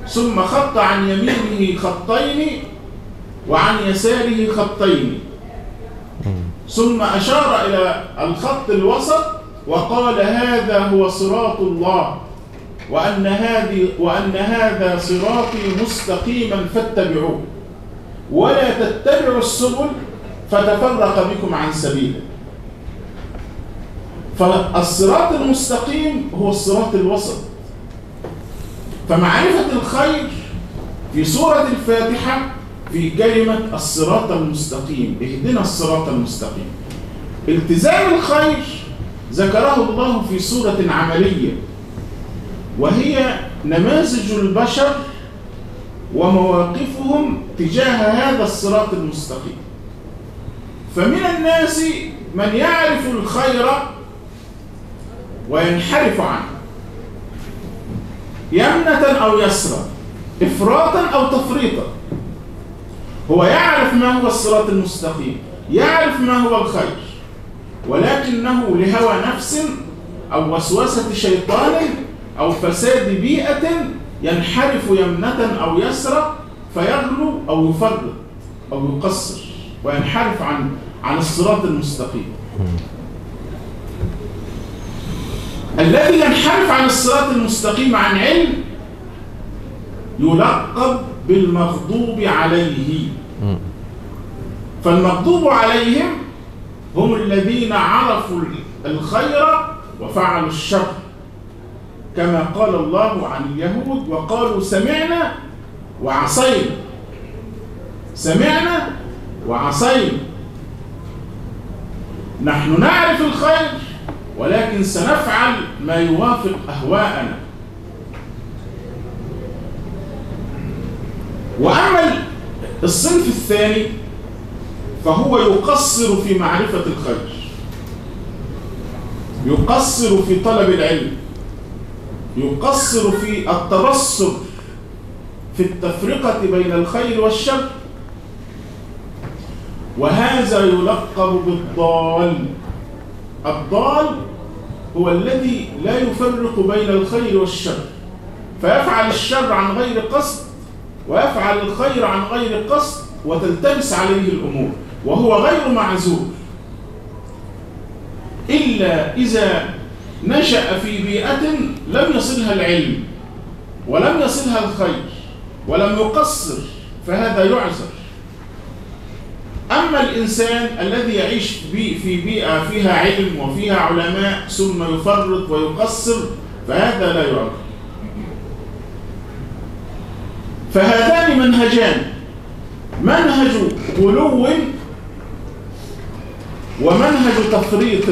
ثم خط عن يمينه خطين وعن يساره خطين، ثم أشار إلى الخط الوسط وقال: هذا هو صراط الله، وأن هذا صراطي مستقيما فاتبعوه ولا تتبعوا السبل فتفرق بكم عن سبيله. فالصراط المستقيم هو الصراط الوسط. فمعرفة الخير في سورة الفاتحة في كلمة الصراط المستقيم، اهدنا الصراط المستقيم. التزام الخير ذكره الله في سورة عملية، وهي نماذج البشر ومواقفهم تجاه هذا الصراط المستقيم. فمن الناس من يعرف الخير وينحرف عنه، يمنة أو يسرا، إفراطا أو تفريطا. هو يعرف ما هو الصراط المستقيم، يعرف ما هو الخير، ولكنه لهوى نفس أو وسوسة شيطان أو فساد بيئة ينحرف يمنة أو يسرا، فيغلو أو يفرط أو يقصر وينحرف عن الصراط المستقيم. الذي ينحرف عن الصراط المستقيم عن علم يلقب بالمغضوب عليه. فالمغضوب عليهم هم الذين عرفوا الخير وفعلوا الشر، كما قال الله عن اليهود: وقالوا سمعنا وعصينا. سمعنا وعصينا. نحن نعرف الخير ولكن سنفعل ما يوافق أهواءنا. وأما الصنف الثاني فهو يقصر في معرفة الخير، يقصر في طلب العلم، يقصر في التبصر في التفرقة بين الخير والشر، وهذا يلقب بالضال. الضال هو الذي لا يفرق بين الخير والشر، فيفعل الشر عن غير قصد ويفعل الخير عن غير قصد وتلتبس عليه الأمور، وهو غير معذور إلا إذا نشأ في بيئة لم يصلها العلم ولم يصلها الخير ولم يقصر، فهذا يعذر. أما الإنسان الذي يعيش في بيئة فيها علم وفيها علماء ثم يفرط ويقصر، فهذا لا يعذر. فهذان منهجان، منهج غلو ومنهج تفريط،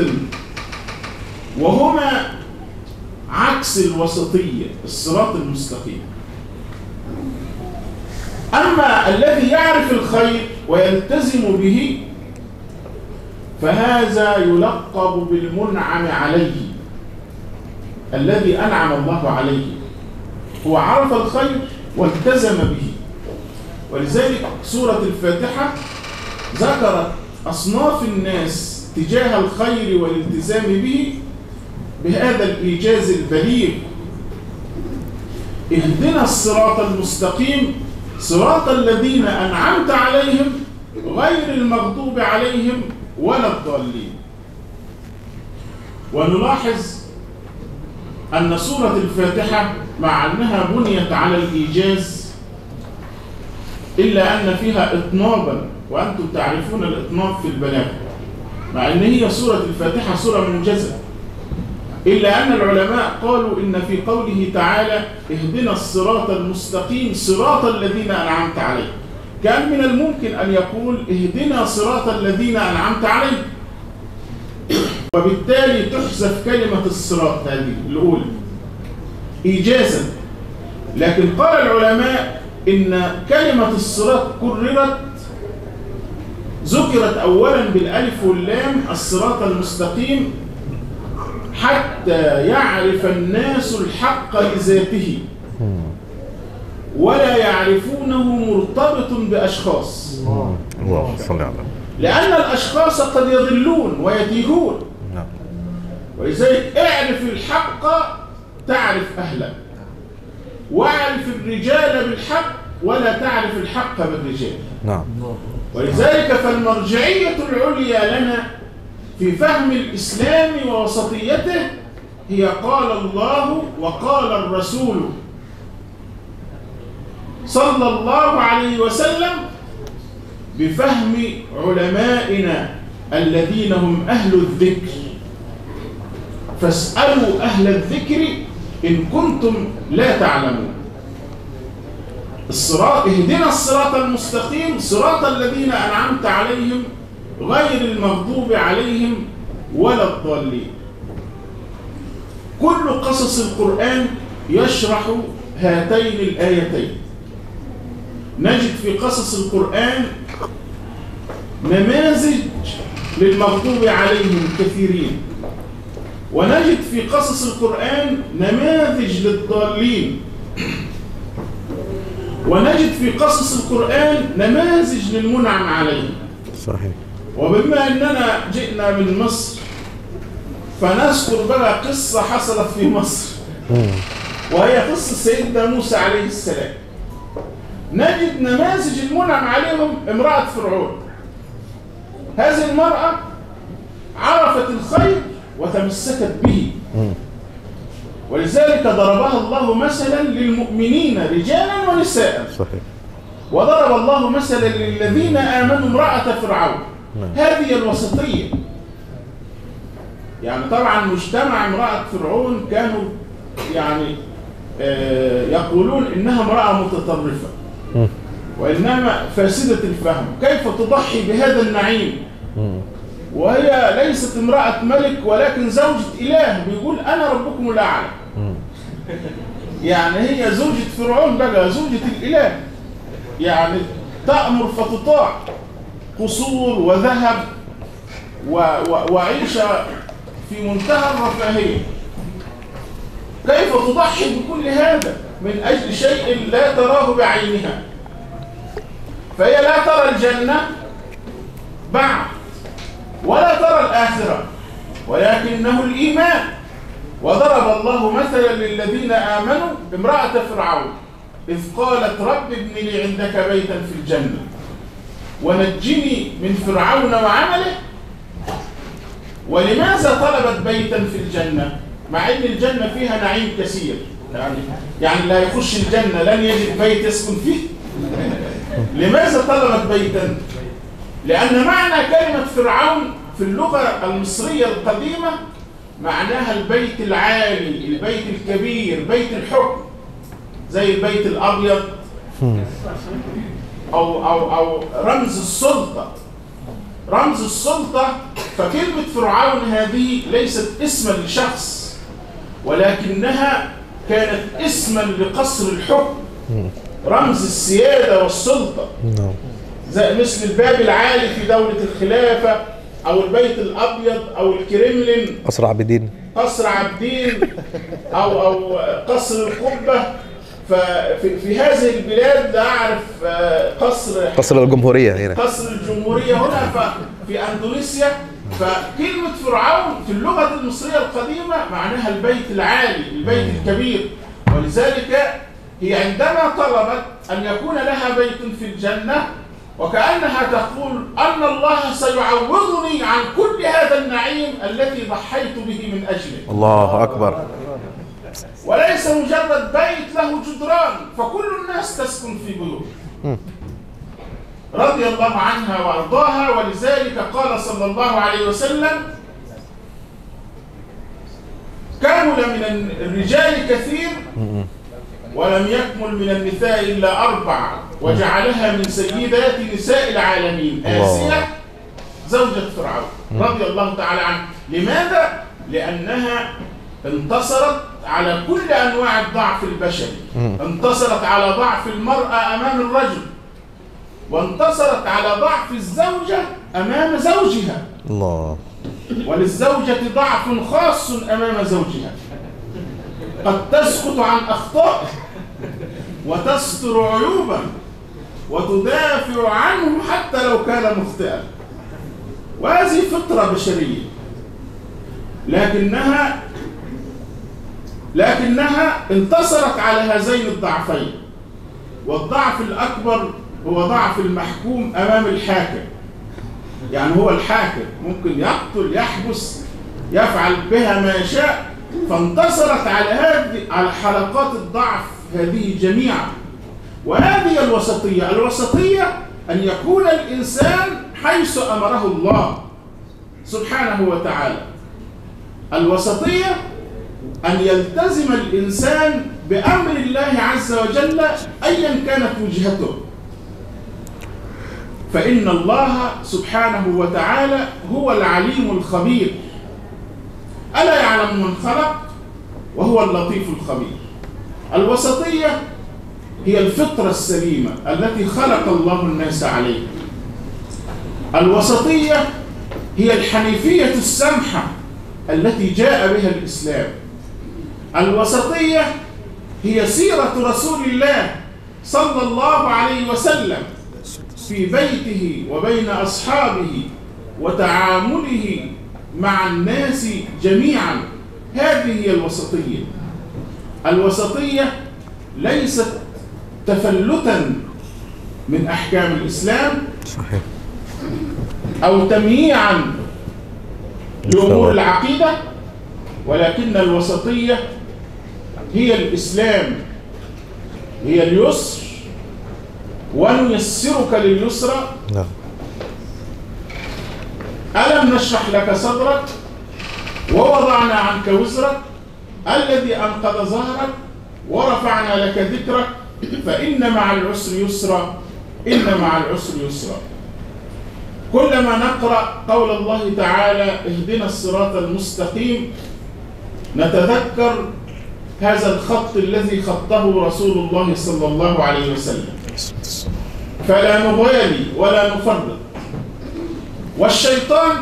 وهما عكس الوسطية، الصراط المستقيم. أما الذي يعرف الخير ويلتزم به فهذا يلقب بالمنعم عليه، الذي أنعم الله عليه، هو عرف الخير والتزم به. ولذلك سورة الفاتحة ذكرت أصناف الناس تجاه الخير والالتزام به بهذا الإيجاز البليغ: اهدنا الصراط المستقيم صراط الذين أنعمت عليهم غير المغضوب عليهم ولا الضالين. ونلاحظ أن سورة الفاتحة مع أنها بنيت على الإيجاز إلا أن فيها إطنابا، وأنتم تعرفون الإطناب في البلاغة، مع أن هي سورة الفاتحة سورة موجزة، إلا أن العلماء قالوا إن في قوله تعالى اهدنا الصراط المستقيم صراط الذين أنعمت عليهم، كان من الممكن أن يقول اهدنا صراط الذين أنعمت عليهم، وبالتالي تحذف كلمة الصراط هذه الأولى إيجازا. لكن قال العلماء إن كلمة الصراط كررت، ذكرت أولا بالألف واللام الصراط المستقيم حتى يعرف الناس الحق لذاته ولا يعرفونه مرتبط بأشخاص، لأن الأشخاص قد يضلون ويتيهون. ولذلك اعرف الحق تعرف أهله، واعرف الرجال بالحق ولا تعرف الحق بالرجال. ولذلك فالمرجعية العليا لنا في فهم الإسلام ووسطيته هي قال الله وقال الرسول صلى الله عليه وسلم، بفهم علمائنا الذين هم أهل الذكر، فاسألوا أهل الذكر إن كنتم لا تعلمون. الصراط اهدنا الصراط المستقيم صراط الذين أنعمت عليهم غير المغضوب عليهم ولا الضالين. كل قصص القرآن يشرح هاتين الآيتين. نجد في قصص القرآن نماذج للمغضوب عليهم كثيرين، ونجد في قصص القرآن نماذج للضالين، ونجد في قصص القرآن نماذج للمنعم عليهم. صحيح. وبما أننا جئنا من مصر فنذكر بقى قصة حصلت في مصر، وهي قصة سيدنا موسى عليه السلام. نجد نماذج المنعم عليهم امرأة فرعون. هذه المرأة عرفت الخير وتمسكت به، ولذلك ضربها الله مثلا للمؤمنين رجالا ونساء. صحيح. وضرب الله مثلا للذين آمنوا امرأة فرعون. هذه الوسطية. يعني طبعا مجتمع امرأة فرعون كانوا يعني يقولون إنها امرأة متطرفة وإنما فاسدة الفهم، كيف تضحي بهذا النعيم وهي ليست امرأة ملك ولكن زوجة إله، بيقول أنا ربكم الأعلى. يعني هي زوجة فرعون بقى، زوجة الإله، يعني تأمر فتطاع، قصور وذهب وعيشة في منتهى الرفاهية. كيف تضحي بكل هذا من أجل شيء لا تراه بعينها؟ فهي لا ترى الجنة بعد ولا ترى الآخرة، ولكنه الإيمان وضرب الله مثلا للذين آمنوا امرأة فرعون إذ قالت رب ابن لي عندك بيتا في الجنة ونجني من فرعون وعمله. ولماذا طلبت بيتا في الجنة مع أن الجنة فيها نعيم كثير؟ يعني لا يخش الجنة لن يجد بيت يسكن فيه. لماذا طلبت بيتا؟ لأن معنى كلمة فرعون في اللغة المصرية القديمة معناها البيت العالي، البيت الكبير، بيت الحكم، زي البيت الأبيض أو رمز السلطة، رمز السلطة. فكلمة فرعون هذه ليست اسما لشخص، ولكنها كانت اسما لقصر الحكم، رمز السيادة والسلطة، زي مثل الباب العالي في دولة الخلافة، أو البيت الأبيض، أو الكريملين، قصر عابدين، قصر عابدين، أو قصر القبة. ففي هذه البلاد لا أعرف قصر الجمهورية هنا، قصر الجمهورية هنا في أندونيسيا. فكلمة فرعون في اللغة المصرية القديمة معناها البيت العالي، البيت الكبير. ولذلك هي عندما طلبت أن يكون لها بيت في الجنة وكأنها تقول أن الله سيعوضني عن كل هذا النعيم الذي ضحيت به من أجله. الله أكبر. وليس مجرد بيت له جدران، فكل الناس تسكن في بيوت. رضي الله عنها وأرضاها. ولذلك قال صلى الله عليه وسلم: كمل من الرجال كثير ولم يكمل من النساء إلا 4 وجعلها من سيدات نساء العالمين آسيا زوجة فرعون رضي الله تعالى عنها. لماذا؟ لأنها انتصرت على كل أنواع الضعف البشري، انتصرت على ضعف المرأة أمام الرجل، وانتصرت على ضعف الزوجة أمام زوجها. الله. وللزوجة ضعف خاص أمام زوجها، قد تسكت عن أخطائه وتستر عيوبه وتدافع عنه حتى لو كان مخطئا. وهذه فطرة بشرية، لكنها انتصرت على هذين الضعفين. والضعف الأكبر هو ضعف المحكوم أمام الحاكم. يعني هو الحاكم ممكن يقتل، يحبس، يفعل بها ما يشاء. فانتصرت على حلقات الضعف هذه جميعا. وهذه الوسطية. الوسطية أن يكون الإنسان حيث أمره الله سبحانه وتعالى. الوسطية أن يلتزم الإنسان بأمر الله عز وجل أيا كانت وجهته. فإن الله سبحانه وتعالى هو العليم الخبير، ألا يعلم من خلق وهو اللطيف الخبير. الوسطية هي الفطرة السليمة التي خلق الله الناس عليها. الوسطية هي الحنيفية السمحة التي جاء بها الإسلام. الوسطية هي سيرة رسول الله صلى الله عليه وسلم في بيته وبين أصحابه وتعامله مع الناس جميعا. هذه هي الوسطية. الوسطية ليست تفلتا من أحكام الإسلام صحيح، أو تمييعا لأمور العقيدة، ولكن الوسطية هي الإسلام، هي اليسر، ونيسرك لليسرى. ألم نشرح لك صدرك ووضعنا عنك وزرك الذي أنقض ظهرك ورفعنا لك ذكرك فإن مع العسر يسرا، إن مع العسر يسرا. كلما نقرأ قول الله تعالى اهدنا الصراط المستقيم نتذكر هذا الخط الذي خطه رسول الله صلى الله عليه وسلم، فلا نغالي ولا نفرط. والشيطان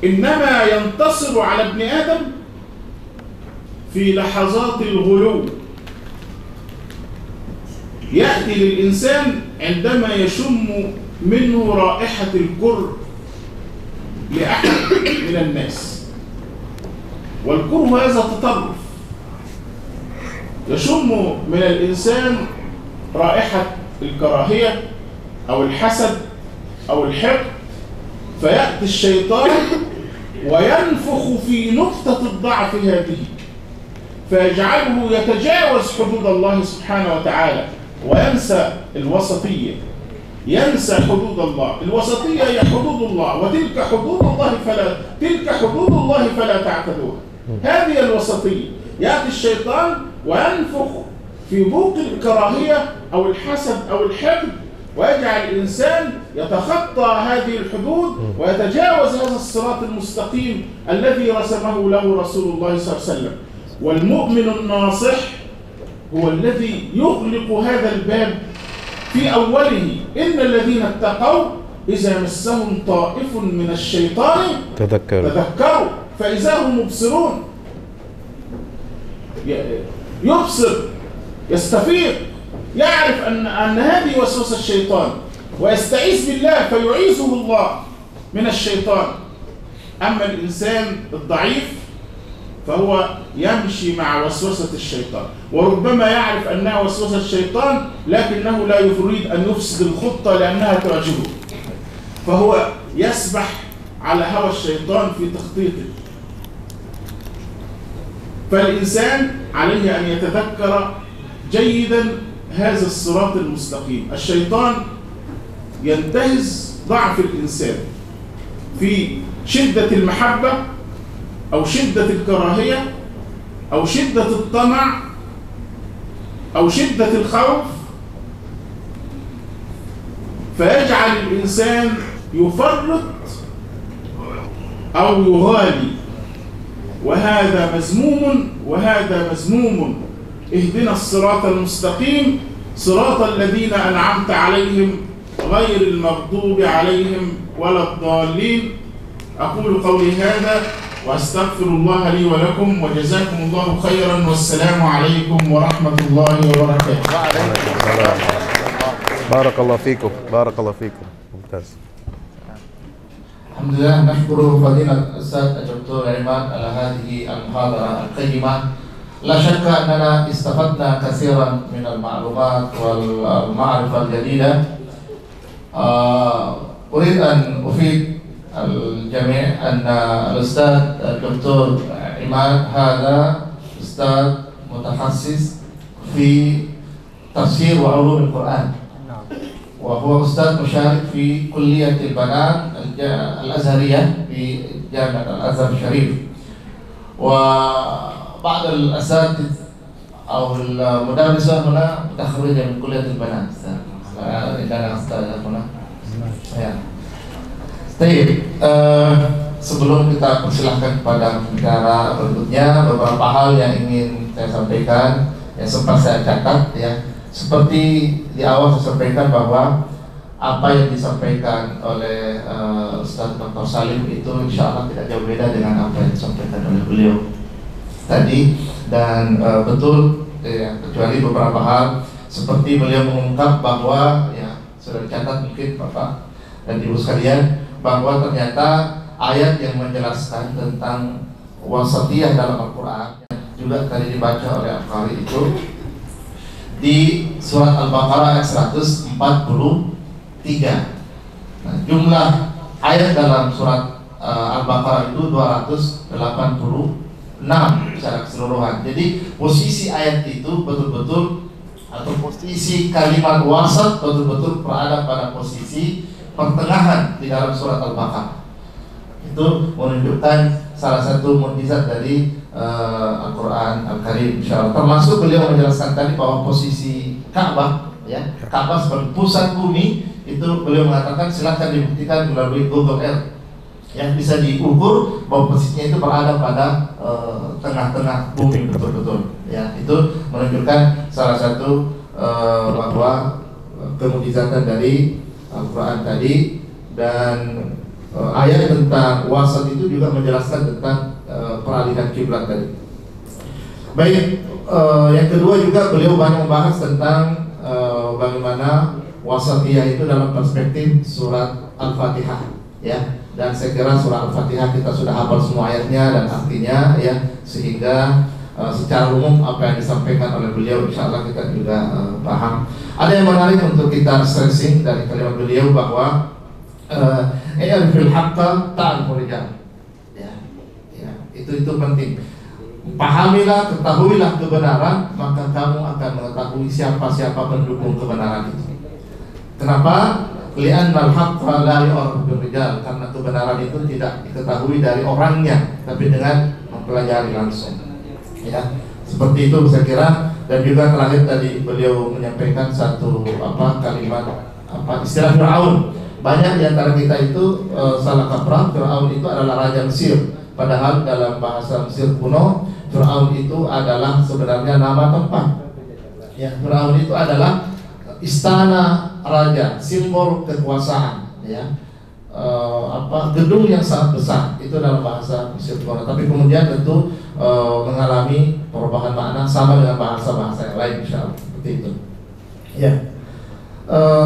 إنما ينتصر على ابن آدم في لحظات الغلو. يأتي للإنسان عندما يشم منه رائحة الكر لأحد من الناس. والكره هذا تطرف يشم من الإنسان رائحة الكراهية أو الحسد أو الحقد، فيأتي الشيطان وينفخ في نقطة الضعف هذه فيجعله يتجاوز حدود الله سبحانه وتعالى وينسى الوسطية، ينسى حدود الله. الوسطية هي حدود الله، وتلك حدود الله فلا تعتدوها. هذه الوسطية. يأتي الشيطان وينفخ في بوق الكراهية أو الحسد أو الحقد، ويجعل الإنسان يتخطى هذه الحدود ويتجاوز هذا الصراط المستقيم الذي رسمه له رسول الله صلى الله عليه وسلم. والمؤمن الناصح هو الذي يغلق هذا الباب في أوله. إن الذين اتقوا إذا مسهم طائف من الشيطان تذكروا فإذا هم مبصرون. يبصر، يستفيق، يعرف أن هذه وسوسة الشيطان ويستعيذ بالله فيعيذه الله من الشيطان. أما الإنسان الضعيف فهو يمشي مع وسوسة الشيطان، وربما يعرف أنها وسوسة الشيطان لكنه لا يريد أن يفسد الخطة لأنها تعجبه، فهو يسبح على هوى الشيطان في تخطيطه. فالإنسان عليه أن يتذكر جيدا هذا الصراط المستقيم. الشيطان ينتهز ضعف الإنسان في شدة المحبة أو شدة الكراهية أو شدة الطمع أو شدة الخوف، فيجعل الإنسان يفرط أو يغالي، وهذا مذموم وهذا مذموم. اهدنا الصراط المستقيم صراط الذين أنعمت عليهم غير المغضوب عليهم ولا الضالين. أقول قولي هذا وأستغفر الله لي ولكم، وجزاكم الله خيرا، والسلام عليكم ورحمة الله وبركاته. بارك الله فيكم، بارك الله فيكم، ممتاز. الحمد لله، نشكر فضيلة الأستاذ الدكتور عماد على هذه المحاضرة القيمة. لا شك أننا استفدنا كثيرا من المعلومات والمعرفة الجديدة. أريد أن أفيد الجميع أن الأستاذ الدكتور عماد هذا أستاذ متخصص في تفسير وعلوم القرآن، وهو أستاذ مشارك في كلية البنات الأزهرية في جامعة الأزهر الشريف. وبعض الأساتذة أو المدرسة هنا متخرجة من كلية البنات. أنا أستاذ هنا. Sebelum kita persilahkan kepada pembicara berikutnya, beberapa hal yang ingin saya sampaikan yang sempat saya catat ya. Seperti di awal saya sampaikan bahwa apa yang disampaikan oleh Ustaz Dr. Salim itu insya Allah tidak jauh beda dengan apa yang disampaikan oleh beliau tadi, dan betul ya, kecuali beberapa hal seperti beliau mengungkap bahwa ya sudah dicatat mungkin Bapak dan Ibu sekalian, bahwa ternyata ayat yang menjelaskan tentang wasatiyah dalam Al-Quran juga tadi dibaca oleh Al-Qari itu di surat Al-Baqarah ayat 143. Nah, jumlah ayat dalam surat Al-Baqarah itu 286 secara keseluruhan. Jadi posisi ayat itu betul-betul, atau posisi kalimat wasat betul-betul berada pada posisi pertengahan di dalam surat Al-Baqarah. Itu menunjukkan salah satu mukjizat dari Al-Quran Al-Karim, insyaallah. Termasuk beliau menjelaskan tadi bahwa posisi Ka'bah, ya, Ka'bah sebagai pusat bumi, itu beliau mengatakan silakan dibuktikan melalui Google Earth, yang bisa diukur bahwa posisinya itu berada pada tengah-tengah bumi betul-betul. Ya, itu menunjukkan salah satu bahwa kemukjizatan dari Al-Quran tadi. Dan ayat tentang wasat itu juga menjelaskan tentang peralihan kiblat tadi. Baik, yang kedua juga beliau banyak membahas tentang bagaimana wasatiyah itu dalam perspektif surat Al-Fatihah. ya. Dan saya kira surah Al-Fatihah kita sudah hafal semua ayatnya dan artinya, ya, sehingga secara umum apa yang disampaikan oleh beliau insya Allah kita juga paham. Ada yang menarik untuk kita stressing dari kalimat beliau bahwa i'rifil haqqa ta'riful rijal. Ya, itu penting. Pahamilah, ketahuilah kebenaran, maka kamu akan mengetahui siapa pendukung kebenaran itu. Kenapa? Li'annal haqqa la yu'rafu birrijal, karena kebenaran itu tidak diketahui dari orangnya, tapi dengan mempelajari langsung. Ya, seperti itu saya kira. Dan juga terakhir tadi beliau menyampaikan satu kalimat istilah Fir'aun. Banyak di antara kita itu salah kaprah. Fir'aun itu adalah raja Mesir, padahal dalam bahasa Mesir kuno Fir'aun itu adalah sebenarnya nama tempat. Ya, Fir'aun itu adalah istana raja, simbol kekuasaan, ya. Gedung yang sangat besar itu dalam bahasa Mesir kuno. Tapi kemudian tentu mengalami perubahan makna sama dengan bahasa-bahasa yang lain, insyaallah seperti itu. Ya,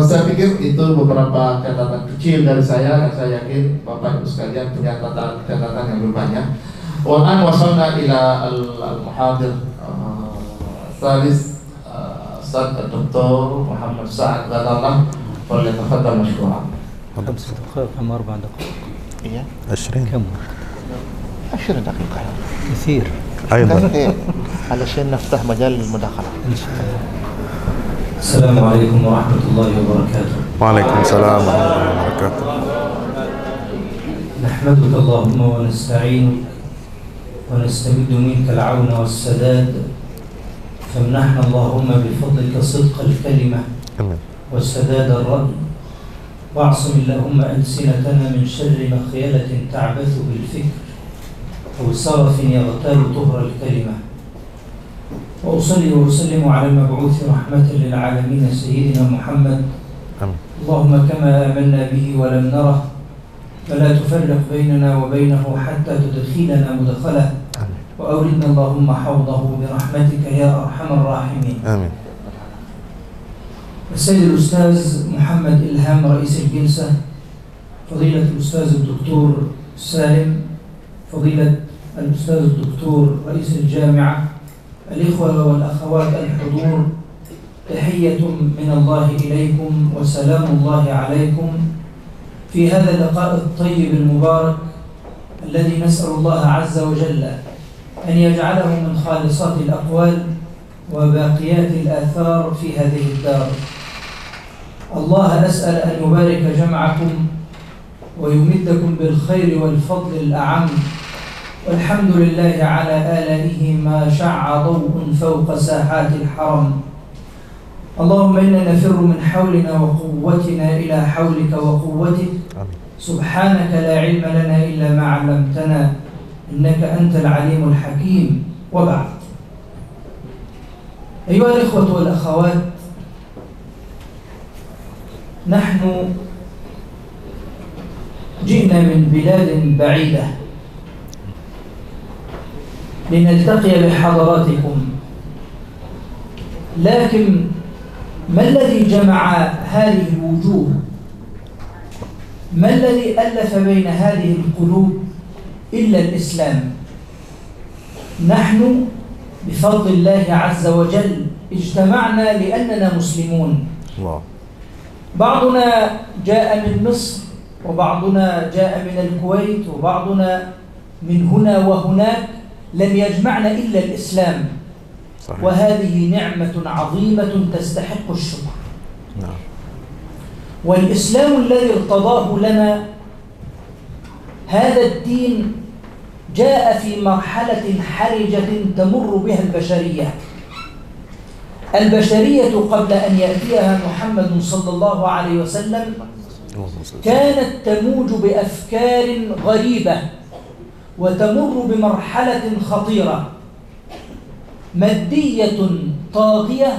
saya pikir itu beberapa catatan kecil dari saya, dan saya yakin Bapak Ibu sekalian punya catatan yang lebih banyak. Wa'an wasalna ila al-muhadir Salis Ustaz Dr. Muhammad Sa'ad Gadallah, falyatafaddal mashkuran. 5 دقائق أم 4 دقائق؟ Iya, 20 كم؟ 20 دقيقة كثير أيضا علشان نفتح مجال للمداخلة. إن شاء الله. السلام عليكم ورحمة الله وبركاته. وعليكم السلام ورحمة الله وبركاته. نحمدك اللهم ونستعينك ونستمد منك العون والسداد، فامنحنا اللهم بفضلك صدق الكلمة والسداد الرأي، واعصم اللهم ألسنتنا من شر مخيلة تعبث بالفكر أو سرف يغتال طهر الكلمة. وأصلي وأسلم على المبعوث رحمة للعالمين سيدنا محمد. اللهم كما آمنا به ولم نره فلا تفرق بيننا وبينه حتى تدخلنا مدخله، وأوردنا اللهم حوضه برحمتك يا أرحم الراحمين. آمين. السيد الأستاذ محمد إلهام رئيس الجلسة، فضيلة الأستاذ الدكتور سالم، فضيلة الأستاذ الدكتور رئيس الجامعة، الإخوة والأخوات الحضور، تحية من الله إليكم وسلام الله عليكم في هذا اللقاء الطيب المبارك الذي نسأل الله عز وجل أن يجعله من خالصات الأقوال وباقيات الآثار في هذه الدار. الله أسأل أن يبارك جمعكم ويمدكم بالخير والفضل الأعم، والحمد لله على آلائه ما شع ضوء فوق ساحات الحرم. اللهم إنا نفر من حولنا وقوتنا إلى حولك وقوتك، سبحانك لا علم لنا إلا ما علمتنا إنك أنت العليم الحكيم. وبعد، أيها الإخوة والأخوات، نحن جئنا من بلاد بعيدة لنلتقي بحضراتكم، لكن ما الذي جمع هذه الوجوه؟ ما الذي ألف بين هذه القلوب إلا الإسلام؟ نحن بفضل الله عز وجل اجتمعنا لأننا مسلمون. الله. بعضنا جاء من مصر، وبعضنا جاء من الكويت، وبعضنا من هنا وهناك، لم يجمعنا إلا الإسلام. صحيح. وهذه نعمة عظيمة تستحق الشكر. نعم. والإسلام الذي ارتضاه لنا، هذا الدين جاء في مرحلة حرجة تمر بها البشرية. البشرية قبل أن يأتيها محمد صلى الله عليه وسلم كانت تموج بأفكار غريبة وتمر بمرحلة خطيرة، مادية طاغية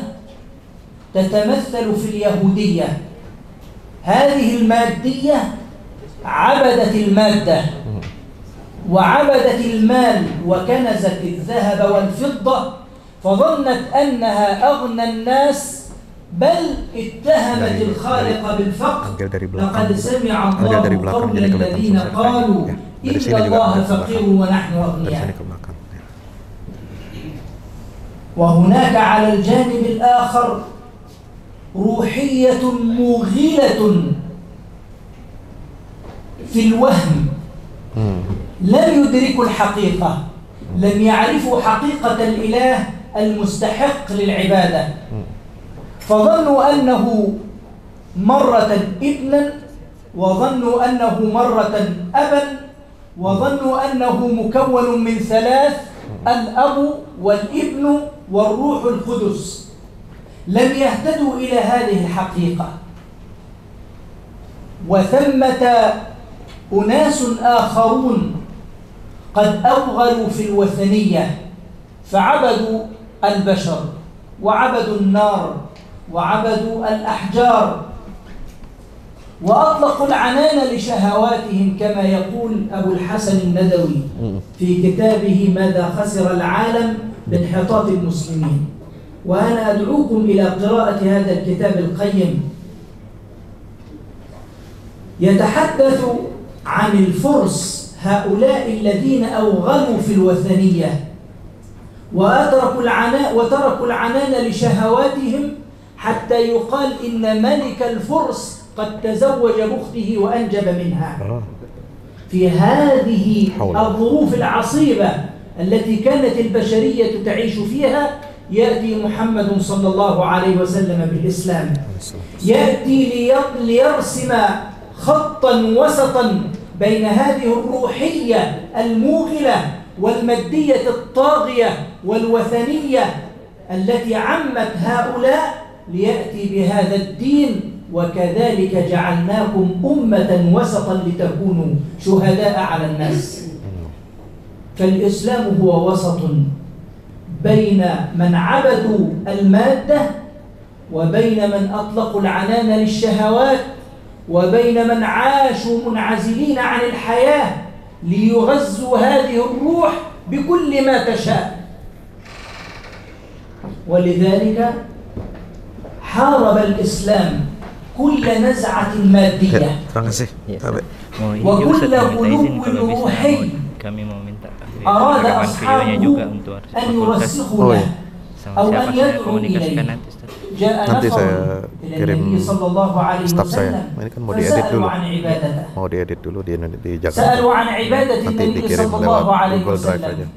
تتمثل في اليهودية. هذه المادية عبدت المادة وعبدت المال وكنزت الذهب والفضة، فظنت أنها أغنى الناس بل اتهمت الخالق بالفقر. لقد سمع الله قول الذين قالوا إن الله فقير ونحن أغنياء. وهناك على الجانب الآخر روحية موغلة في الوهم، لم يدركوا الحقيقة، لم يعرفوا حقيقة الإله المستحق للعبادة، فظنوا أنه مرة ابنا، وظنوا أنه مرة أبا، وظنوا أنه مكون من ثلاث: الأب والابن والروح القدس. لم يهتدوا إلى هذه الحقيقة. وثمة أناس آخرون قد أوغلوا في الوثنية، فعبدوا البشر وعبدوا النار وعبدوا الأحجار، وأطلقوا العنان لشهواتهم، كما يقول أبو الحسن الندوي في كتابه ماذا خسر العالم بانحطاط المسلمين. وأنا أدعوكم إلى قراءة هذا الكتاب القيم، يتحدث عن الفرس، هؤلاء الذين أوغلوا في الوثنية وتركوا العنان لشهواتهم، حتى يقال إن ملك الفرس قد تزوج بأخته وأنجب منها. في هذه الظروف العصيبة التي كانت البشرية تعيش فيها، يأتي محمد صلى الله عليه وسلم بالإسلام، يأتي ليرسم خطا وسطا بين هذه الروحية الموغلة والمادية الطاغية والوثنية التي عمت هؤلاء، ليأتي بهذا الدين: وكذلك جعلناكم أمة وسطا لتكونوا شهداء على الناس. فالإسلام هو وسط بين من عبدوا المادة، وبين من أطلقوا العنان للشهوات، وبين من عاشوا منعزلين عن الحياة ليغذوا هذه الروح بكل ما تشاء. ولذلك حارب الإسلام كل نزعة مادية وكل غلو روحي أراد أصحابه أن يرسخوا له أو أن يدعوا إليه. جاء نفر إلى النبي صلى الله عليه وسلم فسألوا عن عبادته، سألوا عن عبادة النبي صلى الله عليه وسلم،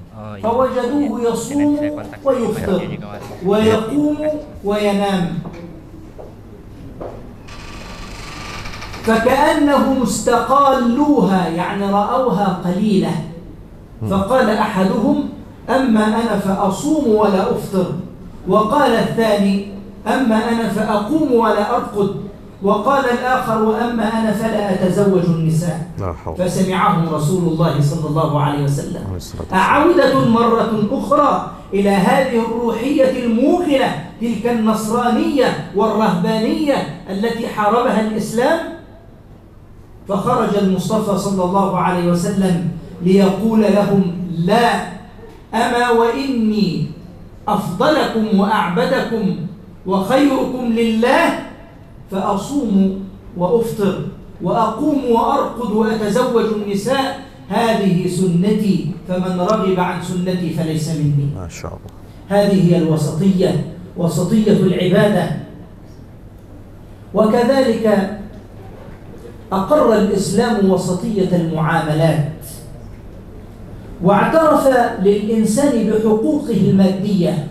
فوجدوه يصوم ويفطر ويقوم وينام، فكأنهم استقالوها، يعني رأوها قليلة. فقال أحدهم: أما أنا فأصوم ولا أفطر. وقال الثاني: أما أنا فأقوم ولا أرقد. وقال الآخر: وأما أنا فلا أتزوج النساء. فسمعهم رسول الله صلى الله عليه وسلم. أعودة مرة أخرى إلى هذه الروحية الموغلة، تلك النصرانية والرهبانية التي حاربها الإسلام. فخرج المصطفى صلى الله عليه وسلم ليقول لهم: لا، أما وإني أفضلكم وأعبدكم وخيركم لله، فأصوم وأفطر وأقوم وأرقد وأتزوج النساء، هذه سنتي، فمن رغب عن سنتي فليس مني. ما شاء الله. هذه هي الوسطية، وسطية العبادة. وكذلك أقر الإسلام وسطية المعاملات، واعترف للإنسان بحقوقه المادية،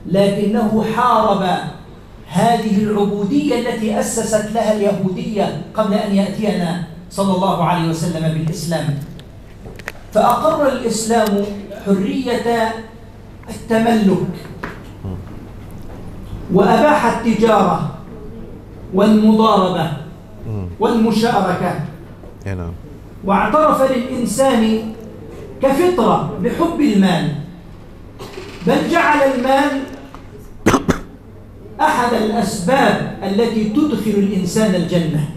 لكنه حارب هذه العبودية التي أسست لها اليهودية قبل أن يأتينا صلى الله عليه وسلم بالإسلام. فأقر الإسلام حرية التملك، وأباح التجارة والمضاربة والمشاركة، واعترف للإنسان كفطرة بحب المال، بل جعل المال أحد الأسباب التي تدخل الإنسان الجنة.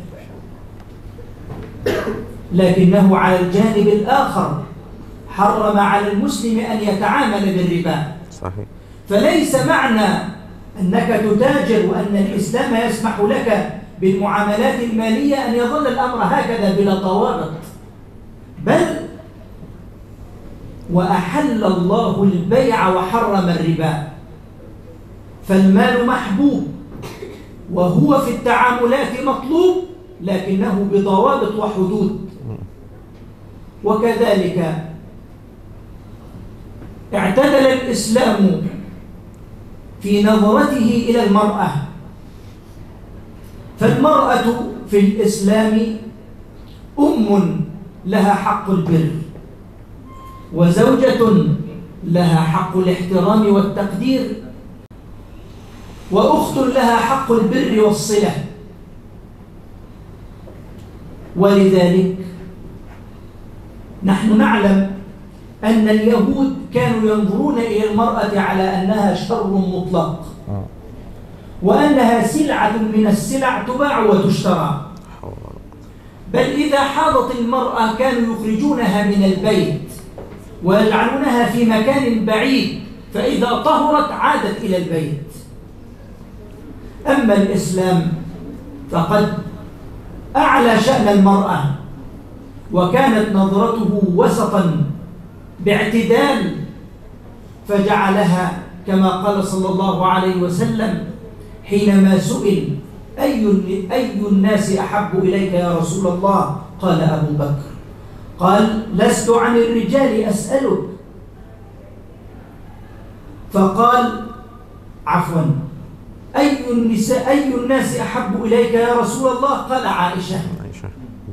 لكنه على الجانب الآخر حرم على المسلم أن يتعامل بالربا. صحيح. فليس معنى أنك تتاجر وأن الإسلام يسمح لك بالمعاملات المالية أن يظل الأمر هكذا بلا ضوابط، بل وأحل الله البيع وحرم الربا، فالمال محبوب وهو في التعاملات مطلوب لكنه بضوابط وحدود. وكذلك اعتدل الإسلام في نظرته إلى المرأة، فالمرأة في الإسلام لها حق البر، وزوجة لها حق الاحترام والتقدير، وأخت لها حق البر والصلة. ولذلك نحن نعلم أن اليهود كانوا ينظرون إلى المرأة على أنها شر مطلق، وأنها سلعة من السلع تباع وتشترى، بل إذا حاضت المرأة كانوا يخرجونها من البيت ويجعلونها في مكان بعيد، فإذا طهرت عادت إلى البيت. أما الإسلام فقد أعلى شأن المرأة، وكانت نظرته وسطا باعتدال، فجعلها كما قال صلى الله عليه وسلم حينما سئل أي الناس أحب إليك يا رسول الله؟ قال أبو بكر. قال لست عن الرجال أسألك، فقال عفوا أي الناس أحب إليك يا رسول الله؟ قال عائشة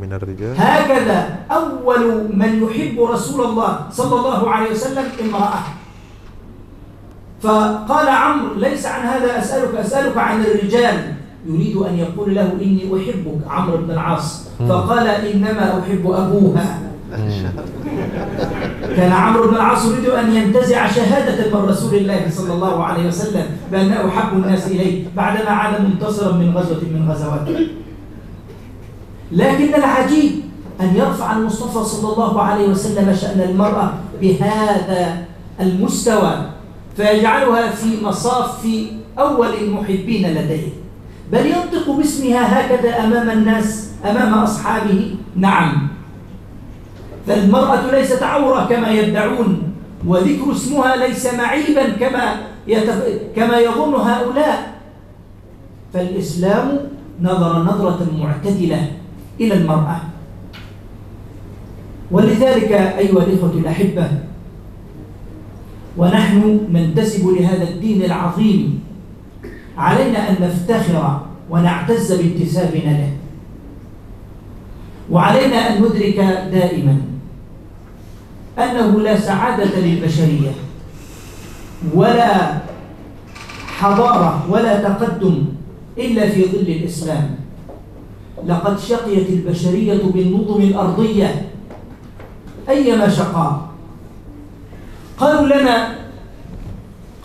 من الرجال. هكذا أول من يحب رسول الله صلى الله عليه وسلم امرأة. فقال عمرو ليس عن هذا أسألك عن الرجال، يريد أن يقول له إني أحبك عمرو بن العاص، فقال إنما أحب أبوها. كان عمرو بن العاص يريد أن ينتزع شهادة من رسول الله صلى الله عليه وسلم بأن أحب الناس إليه بعدما عاد منتصرا من غزوة من غزواته. لكن العجيب أن يرفع المصطفى صلى الله عليه وسلم شأن المرأة بهذا المستوى، فيجعلها في مصاف أول المحبين لديه، بل ينطق باسمها هكذا أمام الناس أمام أصحابه. نعم، فالمرأة ليست عورة كما يدعون، وذكر اسمها ليس معيبا كما يظن هؤلاء. فالإسلام نظر نظرة معتدلة إلى المرأة. ولذلك أيها الإخوة الأحبة، ونحن ننتسب لهذا الدين العظيم، علينا أن نفتخر ونعتز بانتسابنا له، وعلينا أن ندرك دائما أنه لا سعادة للبشرية ولا حضارة ولا تقدم إلا في ظل الإسلام. لقد شقيت البشرية بالنظم الأرضية أيما شقاء. قالوا لنا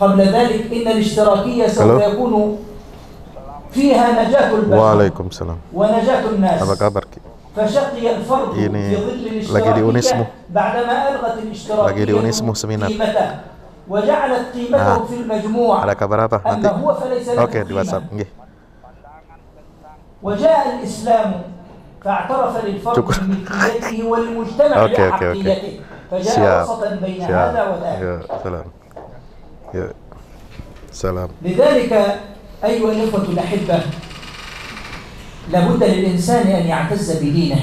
قبل ذلك إن الاشتراكية سوف يكون فيها نجاة البشر وعليكم السلام ونجاة الناس. Apa kabar? فشقي الفرد في ظل الاشتراكية بعدما ألغت الاشتراكية قيمته وجعلت قيمته في المجموع. Ada kabar apa? أما هو فليس له Oke, di WhatsApp. قيمة. وجاء الإسلام فاعترف للفرد بملكيته والمجتمع بحقيته، فجاء وسطا بين هذا وذاك. سلام. لذلك أيها الإخوة الأحبة، لابد للإنسان أن يعتز بدينه،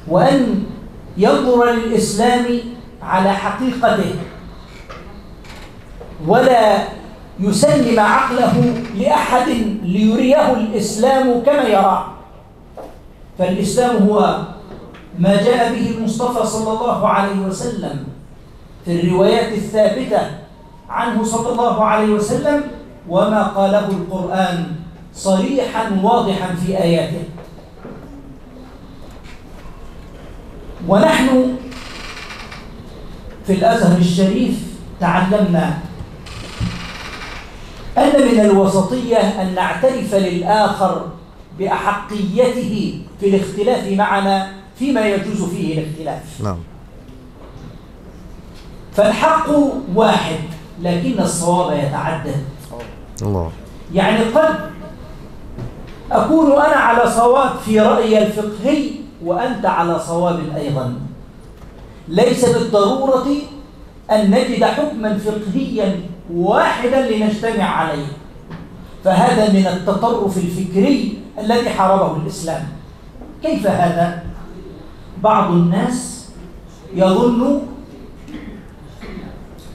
وأن ينظر للإسلام على حقيقته، ولا يسلم عقله لأحد ليريه الإسلام كما يرى. فالإسلام هو ما جاء به المصطفى صلى الله عليه وسلم في الروايات الثابتة عنه صلى الله عليه وسلم، وما قاله القرآن صريحا واضحا في آياته. ونحن في الأزهر الشريف تعلمنا أن من الوسطية أن نعترف للآخر بأحقيته في الاختلاف معنا فيما يجوز فيه الاختلاف. نعم. فالحق واحد لكن الصواب يتعدد. الله. يعني قد أكون أنا على صواب في رأيي الفقهي وأنت على صواب أيضا. ليس بالضرورة أن نجد حكما فقهيا واحدا لنجتمع عليه، فهذا من التطرف الفكري الذي حاربه الإسلام. كيف هذا؟ بعض الناس يظن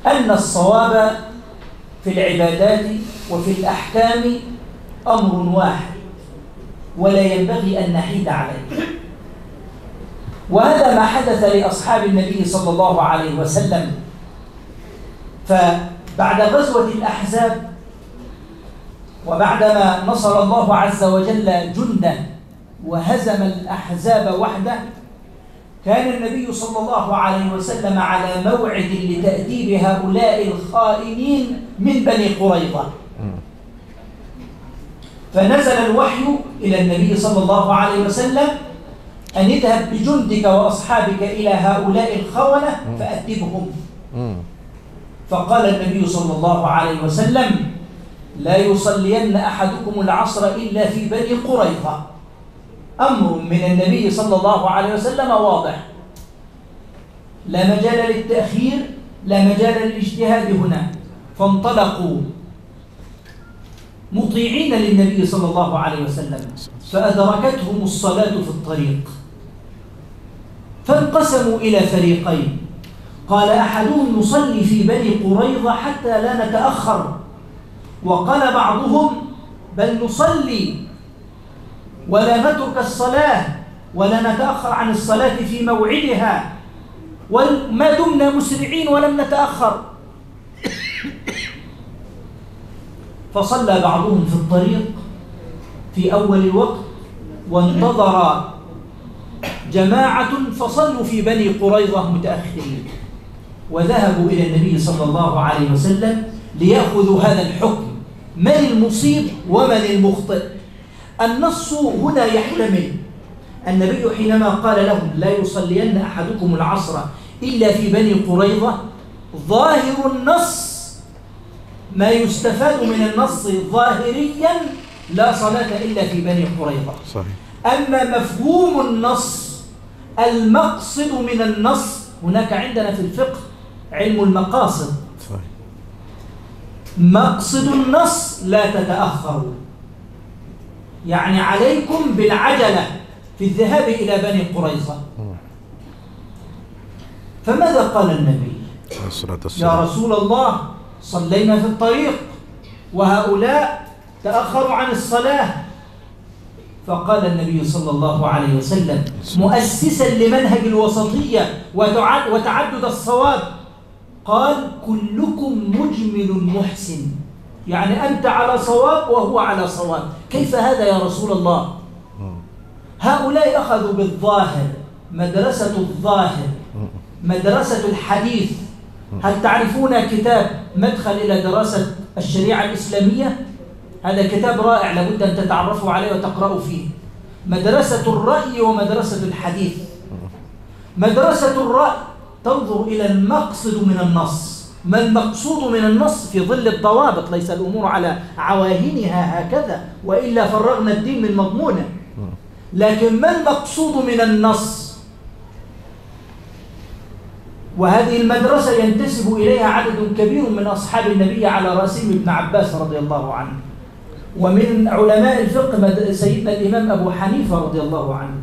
أن الصواب في العبادات وفي الأحكام أمر واحد ولا ينبغي أن نحيد عليه، وهذا ما حدث لأصحاب النبي صلى الله عليه وسلم. فبعد غزوة الأحزاب وبعدما نصر الله عز وجل جنده وهزم الأحزاب وحده، كان النبي صلى الله عليه وسلم على موعد لتأديب هؤلاء الخائنين من بني قريظة. فنزل الوحي إلى النبي صلى الله عليه وسلم أن اذهب بجندك وأصحابك إلى هؤلاء الخونة فأدبهم. فقال النبي صلى الله عليه وسلم: لا يصلين أحدكم العصر إلا في بني قريظة. أمر من النبي صلى الله عليه وسلم واضح، لا مجال للتأخير، لا مجال للاجتهاد هنا. فانطلقوا مطيعين للنبي صلى الله عليه وسلم، فأدركتهم الصلاة في الطريق، فانقسموا إلى فريقين. قال أحدهم: نصلي في بني قريظة حتى لا نتأخر، وقال بعضهم: بل نصلي ولا نترك الصلاة ولا نتأخر عن الصلاة في موعدها وما دمنا مسرعين ولم نتأخر. فصلى بعضهم في الطريق في أول الوقت، وانتظر جماعة فصلوا في بني قريظة متأخرين، وذهبوا إلى النبي صلى الله عليه وسلم ليأخذوا هذا الحكم: من المصيب ومن المخطئ. النص هنا يحتمل النبي حينما قال لهم: لا يصلين أحدكم العصر إلا في بني قريظة، ظاهر النص ما يستفاد من النص ظاهريا: لا صلاة إلا في بني قريظة. صحيح. أما مفهوم النص، المقصد من النص، هناك عندنا في الفقه علم المقاصد. صحيح. مقصد النص: لا تتأخروا، يعني عليكم بالعجلة في الذهاب إلى بني قريظة. فماذا قال النبي؟ يا رسول الله، صلينا في الطريق وهؤلاء تأخروا عن الصلاة. فقال النبي صلى الله عليه وسلم مؤسسا لمنهج الوسطية وتعدد الصواب، قال: كلكم مجمل محسن، يعني أنت على صواب وهو على صواب. كيف هذا يا رسول الله؟ هؤلاء أخذوا بالظاهر، مدرسة الظاهر، مدرسة الحديث. هل تعرفون كتاب مدخل إلى دراسة الشريعة الإسلامية؟ هذا كتاب رائع، لابد أن تتعرفوا عليه وتقرأوا فيه. مدرسة الرأي ومدرسة الحديث. مدرسة الرأي تنظر إلى المقصد من النص، ما المقصود من النص في ظل الضوابط، ليس الأمور على عواهنها هكذا، وإلا فرغنا الدين من مضمونه. لكن ما المقصود من النص؟ وهذه المدرسة ينتسب إليها عدد كبير من أصحاب النبي على رأسهم ابن عباس رضي الله عنه، ومن علماء الفقه سيدنا الإمام أبو حنيفة رضي الله عنه.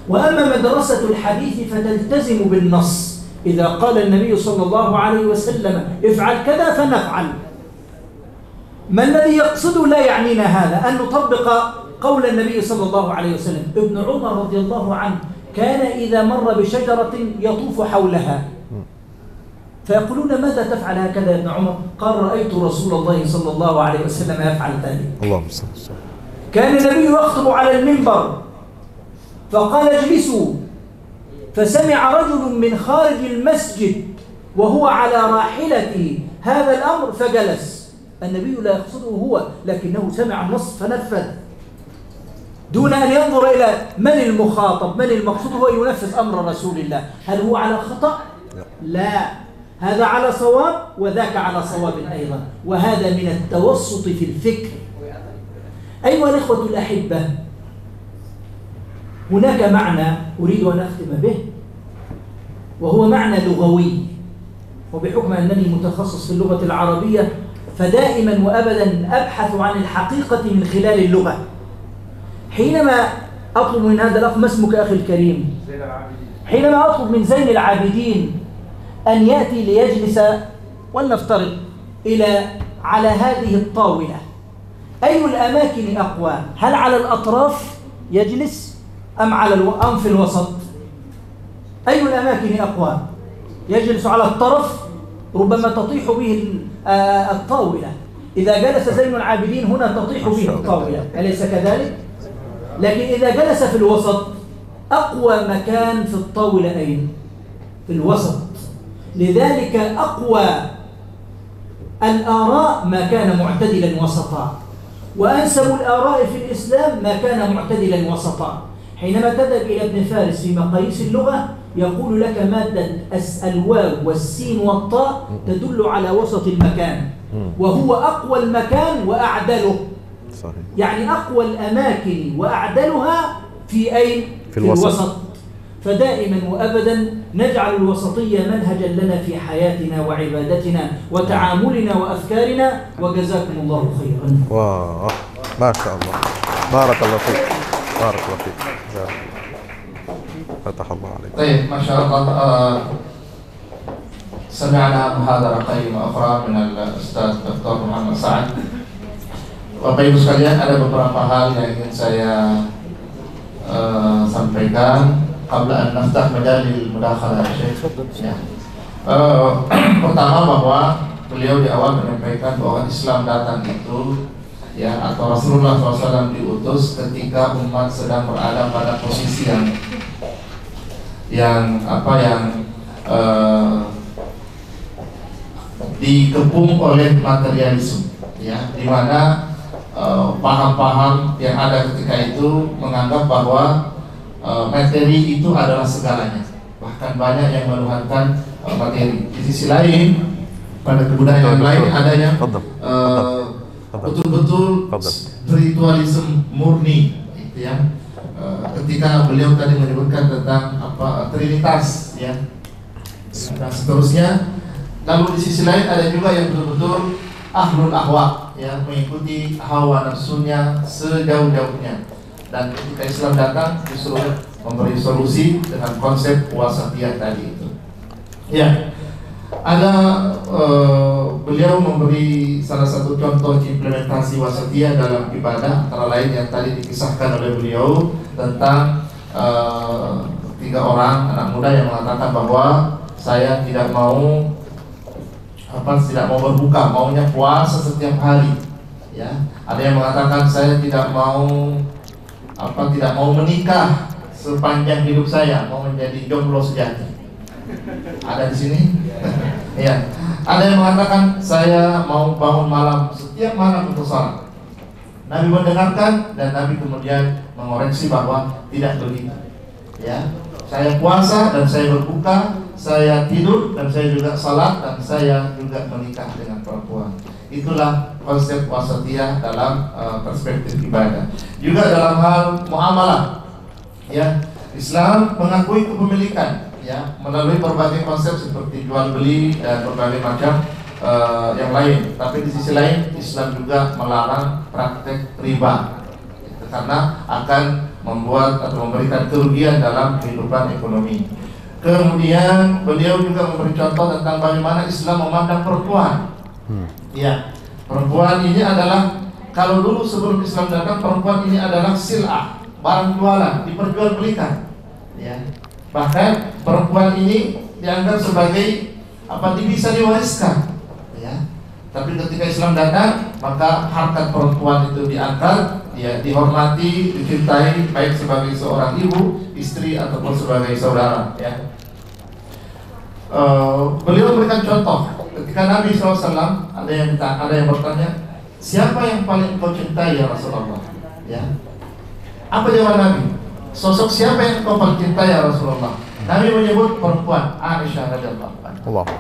وأما مدرسة الحديث فتلتزم بالنص، إذا قال النبي صلى الله عليه وسلم افعل كذا فنفعل. ما الذي يقصده لا يعنينا هذا أن نطبق قول النبي صلى الله عليه وسلم. ابن عمر رضي الله عنه كان إذا مر بشجرة يطوف حولها، فيقولون: ماذا تفعل هكذا يا ابن عمر؟ قال: رأيت رسول الله صلى الله عليه وسلم يفعل ذلك. اللهم صل وسلم. كان النبي يخطب على المنبر فقال: اجلسوا، فسمع رجل من خارج المسجد وهو على راحلته هذا الأمر فجلس. النبي لا يقصده هو، لكنه سمع النص فنفذ دون أن ينظر إلى من المخاطب، من المقصود، هو ينفذ أمر رسول الله. هل هو على خطأ؟ لا، هذا على صواب وذاك على صواب أيضا، وهذا من التوسط في الفكر. أيها الإخوة الأحبة، هناك معنى أريد أن أختم به، وهو معنى لغوي، وبحكم أنني متخصص في اللغة العربية فدائما وأبدا أبحث عن الحقيقة من خلال اللغة. حينما أطلب من هذا الأخ، ما اسمك أخي الكريم؟ حينما أطلب من زين العابدين أن يأتي ليجلس ولنفترض على هذه الطاولة، أي الأماكن أقوى؟ هل على الأطراف يجلس أم في الوسط؟ أي الأماكن أقوى؟ يجلس على الطرف ربما تطيح به الطاولة. إذا جلس زين العابدين هنا تطيح به الطاولة، أليس كذلك؟ لكن إذا جلس في الوسط، أقوى مكان في الطاولة أين؟ في الوسط. لذلك أقوى الآراء ما كان معتدلا وسطا، وأنسب الآراء في الإسلام ما كان معتدلا وسطا. حينما تذهب إلى ابن فارس في مقاييس اللغة يقول لك مادة الواو والسين والطاء تدل على وسط المكان، وهو أقوى المكان وأعدله. صحيح. يعني أقوى الأماكن وأعدلها في أين؟ في الوسط. فدائما وأبدا نجعل الوسطية منهجا لنا في حياتنا وعبادتنا وتعاملنا وأفكارنا، وجزاكم الله خيرا. واو، ما شاء الله، بارك الله فيك، بارك الله فيك، فتح الله عليك. طيب، ما شاء الله. سمعنا محاضرة قيمة أخرى من الأستاذ Dr. Muhammad Sa'ad. Bapak Ibu sekalian, ada beberapa hal yang ingin saya sampaikan qabla an naftah majal mudakhalah Syekh. Ya. Pertama, bahwa beliau di awal menyampaikan bahwa Islam datang itu ya, atau Rasulullah SAW diutus ketika umat sedang berada pada posisi yang dikepung oleh materialisme, ya, di mana paham-paham yang ada ketika itu menganggap bahwa materi itu adalah segalanya, bahkan banyak yang menuhankan materi. Di sisi lain, pada kebudayaan lain ada yang betul-betul spiritualisme murni, gitu ya. Ketika beliau tadi menyebutkan tentang trinitas, ya, dan seterusnya. Lalu di sisi lain ada juga yang betul-betul ahlul ahwa, ya, mengikuti hawa nafsunya sejauh-jauhnya. Dan ketika Islam datang justru memberi solusi dengan konsep wasatiyah tadi itu. Ya, ada beliau memberi salah satu contoh implementasi wasatiyah dalam ibadah, antara lain yang tadi dikisahkan oleh beliau tentang 3 orang anak muda yang mengatakan bahwa saya tidak mau berbuka, maunya puasa setiap hari, ya. Ada yang mengatakan saya tidak mau menikah sepanjang hidup saya, mau menjadi jomblo sejati. Ada di sini? Ya. Ada yang mengatakan saya mau bangun malam setiap malam untuk salat. Nabi mendengarkan dan Nabi kemudian mengoreksi bahwa tidak begitu, ya. Saya puasa dan saya berbuka, saya tidur dan saya juga salat dan saya juga menikah dengan perempuan. Itulah konsep wasatiyah dalam perspektif ibadah. Juga dalam hal muamalah, ya, Islam mengakui kepemilikan, ya, melalui berbagai konsep seperti jual beli dan berbagai macam yang lain. Tapi di sisi lain Islam juga melarang praktek riba, karena akan membuat atau memberikan kerugian dalam kehidupan ekonomi. Kemudian beliau juga memberi contoh tentang bagaimana Islam memandang perempuan. Ya, perempuan ini adalah, kalau dulu sebelum Islam datang, perempuan ini adalah sil'ah, barang jualan, diperjualbelikan, ya. Bahkan perempuan ini dianggap sebagai bisa diwariskan, ya. Tapi ketika Islam datang, maka harkat perempuan itu diangkat, ya, dihormati, dicintai, baik sebagai seorang ibu, istri ataupun sebagai saudara, ya. Beliau memberikan contoh ketika Nabi SAW ada yang bertanya, siapa yang paling kau cintai ya Rasulullah? Ya. Apa jawaban Nabi? Sosok siapa yang kau paling cintai ya Rasulullah? Nabi menyebut perempuan Aisyah radhiyallahu anha.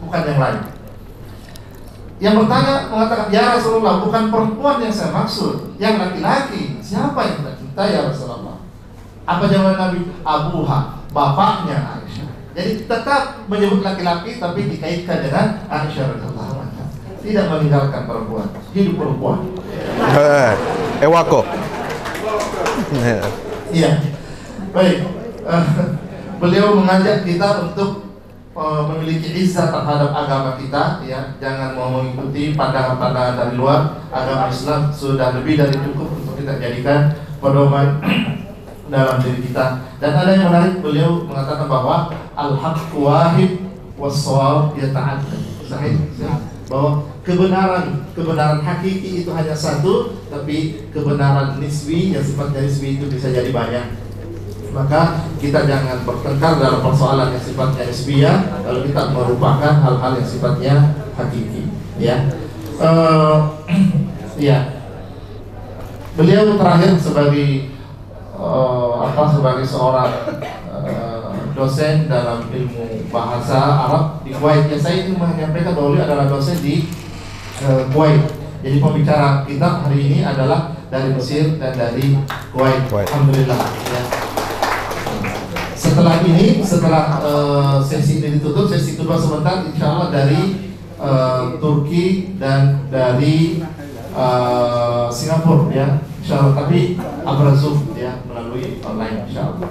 bukan yang lain. Yang bertanya mengatakan, ya Rasulullah, bukan perempuan yang saya maksud, yang laki-laki. Siapa yang kita cinta ya Rasulullah? Apa jawaban Nabi? Abuha, bapaknya Aisyah. Jadi tetap menyebut laki-laki tapi dikaitkan dengan Aisyah radhiyallahu anha. Tidak meninggalkan perempuan, hidup perempuan. Ewako. Iya. Baik. Beliau mengajak kita untuk memiliki izzah terhadap agama kita, ya. Jangan mau mengikuti pandangan-pandangan dari luar. Agama Islam sudah lebih dari cukup untuk kita jadikan pedoman dalam diri kita. Dan ada yang menarik, beliau mengatakan bahwa al-haqqu wahid was-shawab yata'addad. Sahih, bahwa kebenaran hakiki itu hanya satu, tapi kebenaran nisbi yang sifatnya nisbi itu bisa jadi banyak. Maka kita jangan bertengkar dalam persoalan yang sifatnya nisbiyah kalau kita merupakan hal-hal yang sifatnya hakiki, ya. Ya. Beliau terakhir sebagai sebagai seorang dosen dalam ilmu bahasa Arab di Kuwait. Ya, saya ingin menyampaikan bahwa beliau adalah dosen di Kuwait. Jadi pembicara kita hari ini adalah dari Mesir dan dari Kuwait. Alhamdulillah, ya. Setelah sesi ini ditutup, sesi kedua sebentar insya Allah dari Turki dan dari Singapura, ya, insya Allah, tapi abra Zoom, ya, melalui online insya Allah.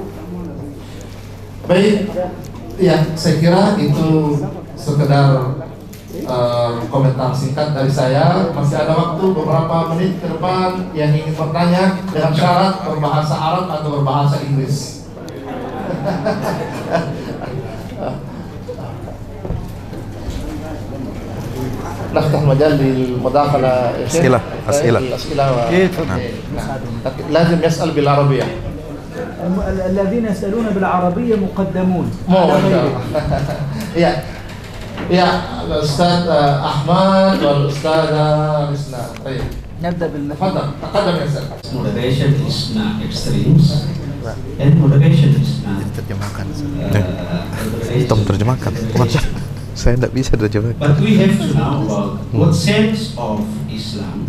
Baik, ya, saya kira itu sekedar komentar singkat dari saya. Masih ada waktu beberapa menit ke depan yang ingin bertanya dengan syarat berbahasa Arab atau berbahasa Inggris. نفتح مجال للمداخلة يا شيخ. أسئلة. لازم يسأل بالعربية. الذين يسألون بالعربية مقدمون. يا الأستاذ أحمد والأستاذة رسنا. طيب. نبدأ تفضل تقدم يا سيد. Moderation is not extremes. And moderation is not. Terjemahkan. Tom terjemahkan. Saya tidak bisa terjemahkan. But we have to know about what sense of Islam,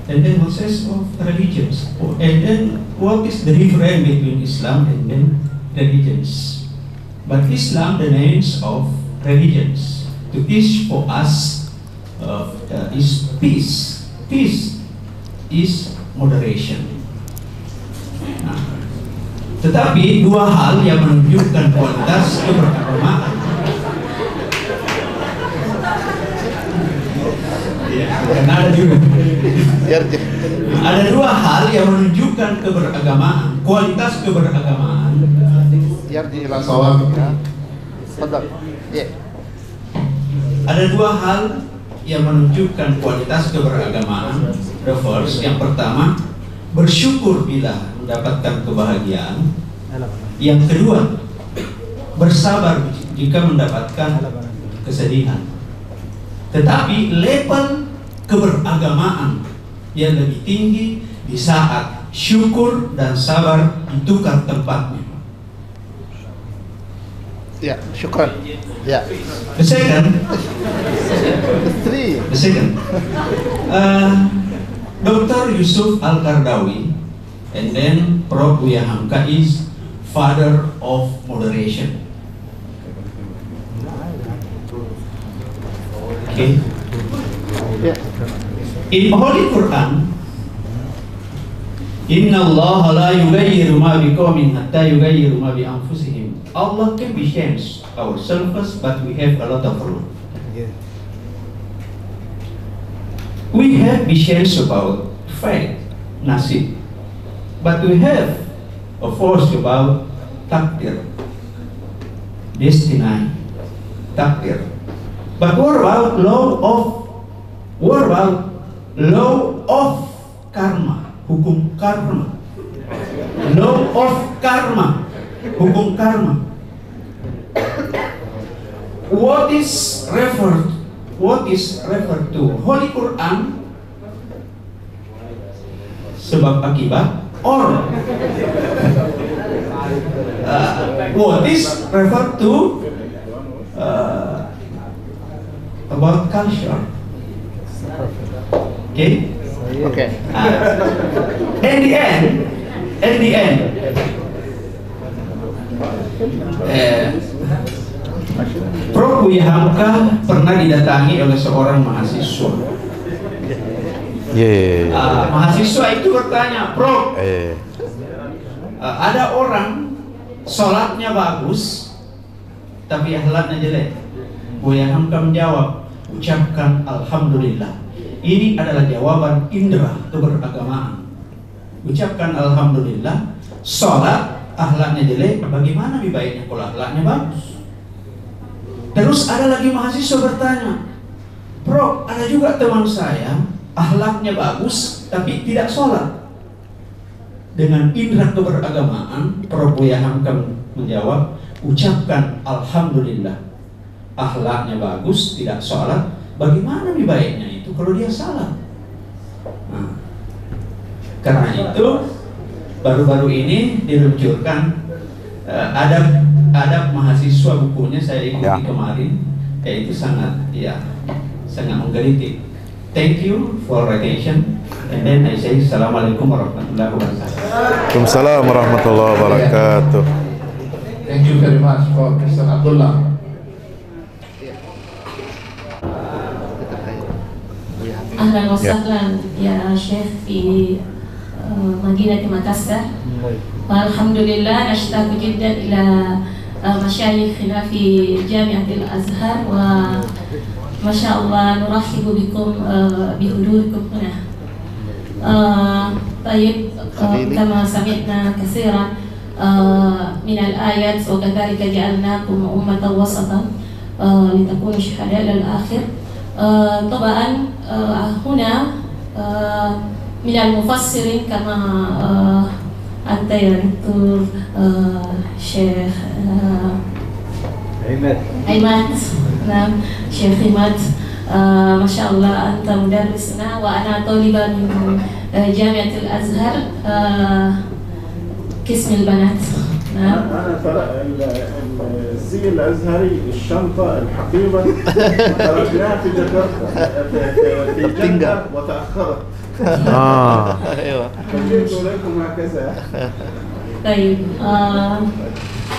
and then what sense of religions, and then what is the difference between Islam and then religions. But Islam, the names of religions, to teach for us is peace. Peace is moderation. Nah, tetapi dua hal yang menunjukkan kualitas keberagamaan. Ada dua hal yang menunjukkan keberagamaan, kualitas keberagamaan. Ada dua hal yang menunjukkan kualitas keberagamaan. The first, yang pertama, bersyukur bila mendapatkan kebahagiaan. Yang kedua, bersabar jika mendapatkan kesedihan. Tetapi level keberagamaan yang lebih tinggi di saat syukur dan sabar ditukar tempatnya. Ya, syukran. Ya. The second, Dr. Yusuf Al-Qardawi and then Prof. Buya Hamka is father of moderation. Okay. In Holy Quran, Inna Allah la yughayyiru ma biqaumin hatta yughayyiru ma bi anfusihim. Allah can be change ourselves, but we have a lot of room. We have visions about fate, nasib, but we have a force about takdir, destiny, takdir. But what about law of karma, hukum karma, law of karma, hukum karma. What is referred to Holy Quran, sebab akibat, or what is referred to about culture. Okay? Okay. In the end, Prof. Buya Hamka pernah didatangi oleh seorang mahasiswa. Mahasiswa itu bertanya, Prof, ada orang sholatnya bagus, tapi akhlaknya jelek. Buya Hamka menjawab, ucapkan Alhamdulillah. Ini adalah jawaban indera keberagamaan. Ucapkan Alhamdulillah. Sholat akhlaknya jelek, bagaimana lebih baiknya kalau akhlaknya bagus? Terus ada lagi mahasiswa bertanya, Prof, ada juga teman saya akhlaknya bagus tapi tidak sholat. Dengan indera keberagamaan, Prof. Buya Hamka menjawab, ucapkan Alhamdulillah. Akhlaknya bagus, tidak sholat, bagaimana lebih baiknya itu kalau dia salah? Nah, karena itu baru-baru ini diluncurkan adab mahasiswa, bukunya saya ikuti kemarin, yaitu sangat menggelitik. Thank you for attention, and then I say Assalamualaikum warahmatullahi wabarakatuh. Waalaikumsalam warahmatullahi wabarakatuh. Thank you very much for Mr. Abdullah. أهلا وسهلا يا شيخ في مدينة مكسر. والحمد لله نشتاق جدا إلى مشايخنا في جامعة الأزهر، وما شاء الله نرحب بكم بحضوركم هنا. طيب، كما سمعنا كثيرا من الآيات وكذلك جعلناكم أمة وسطا لتكونوا شهداء للآخر. طبعا هنا من المفسرين كما أنت يا دكتور شيخ عماد. نعم شيخ عماد، ما شاء الله أنت مدرسنا وأنا طالبة من جامعة الأزهر قسم البنات. نعم. أنا الزي الأزهري الشنطة الحقيبة تركناها في جاكرتا في جدة وتأخرت. ايوه. فجئت إليكم هكذا. طيب،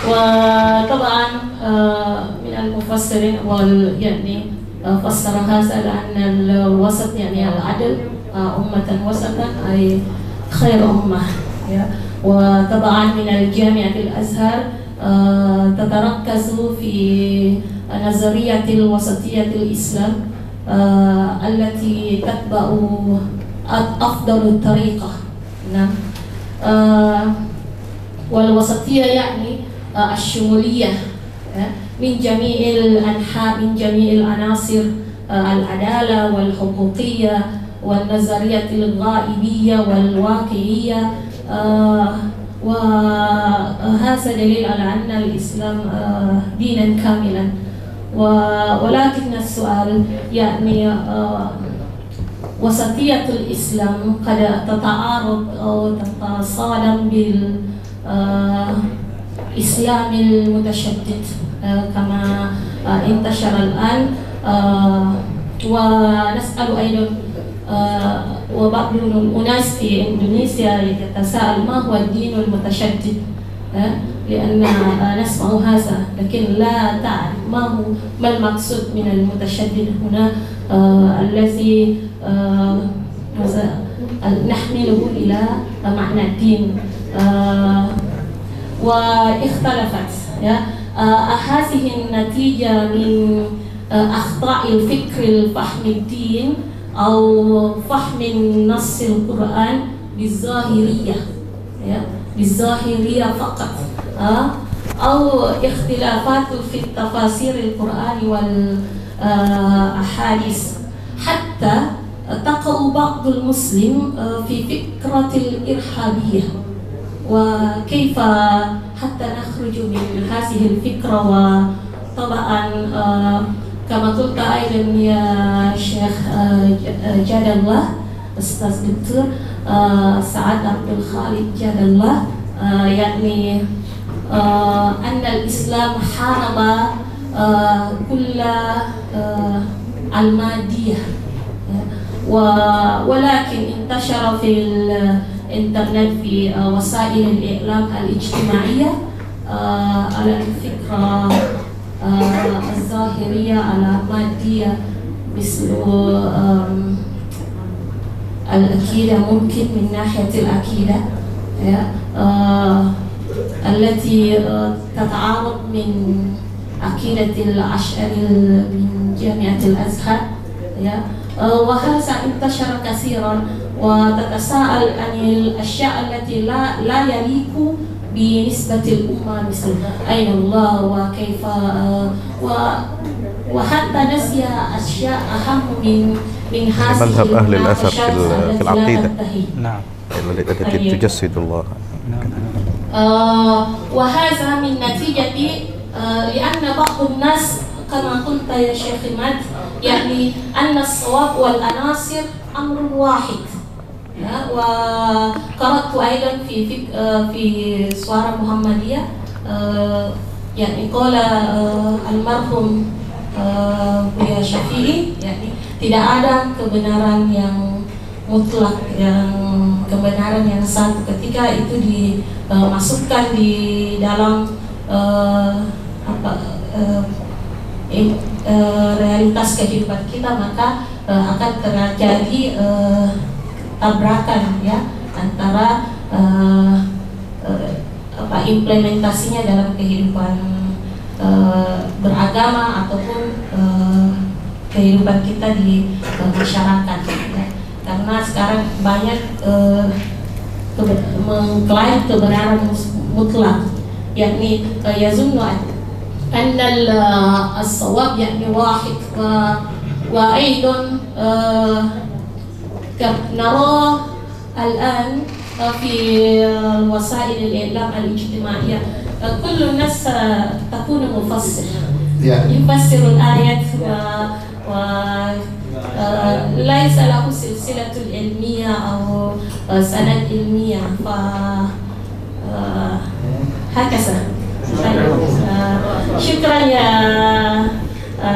وطبعا من المفسرين يعني فسر هذا لأن الوسط يعني العدل، أمة وسطا أي خير أمة. وطبعا من الجامعة الأزهر تتركز في نظرية الوسطية الإسلام التي تتبع أفضل الطريقة. نعم. والوسطية يعني الشمولية من جميع الأنحاء، من جميع العناصر، العدالة والحقوقية والنظرية الغائبية والواقعية. وهذا دليل على أن الإسلام دينا كاملا. ولكن السؤال يعني وسطية الإسلام قد تتعارض أو تتصادم بالإسلام المتشدد كما انتشر الآن. ونسأل أيضا وبعض الناس في إندونيسيا يتساءل ما هو الدين المتشدد، لأن نسمع هذا لكن لا تعرف ما المقصود من المتشدد هنا الذي نحمله إلى معنى الدين. واختلفت هذه النتيجة من أخطاء الفكر الفهم الدين أو فهم النص القرآن بالظاهرية فقط، أو اختلافات في التفاسير القرآن والأحاديث، حتى تقع بعض المسلم في فكرة الإرهابية. وكيف حتى نخرج من هذه الفكرة؟ وطبعا كما قلت أيضا يا شيخ جاد الله أستاذ دكتور سعد عبد الخالق جاد الله، يعني أن الإسلام حارب كل المادية، ولكن انتشر في الإنترنت في وسائل الإعلام الاجتماعية على الفكرة الظاهرية على مادية مثل العقيدة، ممكن من ناحية العقيدة التي تتعارض من عقيدة الأشعري من جامعة الأزهر، وهذا انتشر كثيرا، وتتساءل عن الأشياء التي لا يليق بنسبة الأمة مثل أين الله وكيف وحتى نسي أشياء أهم من هذه مذهب أهل الأثر في العقيدة. نعم. التي تجسد الله. وهذا من نتيجة لأن بعض الناس كما قلت يا شيخ مد يعني أن الصواب والعناصر أمر واحد. وقرأت أيضا في سورة محمدية يعني قال المرحوم Buya Syafi'i, yani tidak ada kebenaran yang mutlak, yang kebenaran yang satu ketika itu dimasukkan di dalam realitas kehidupan kita, maka akan terjadi tabrakan ya antara implementasinya dalam kehidupan beragama ataupun kehidupan kita di masyarakat ya. Karena sekarang banyak mengklaim kebenaran mutlak, yakni yazunnu anna as-sawab yakni wahid wa aidan nara al-an fi wasail al-i'lam al-ijtimaiyah كل الناس تكون مفسر يفسر الآيات وليس له سلسلة علمية أو سند علمية هكذا. شكرا يا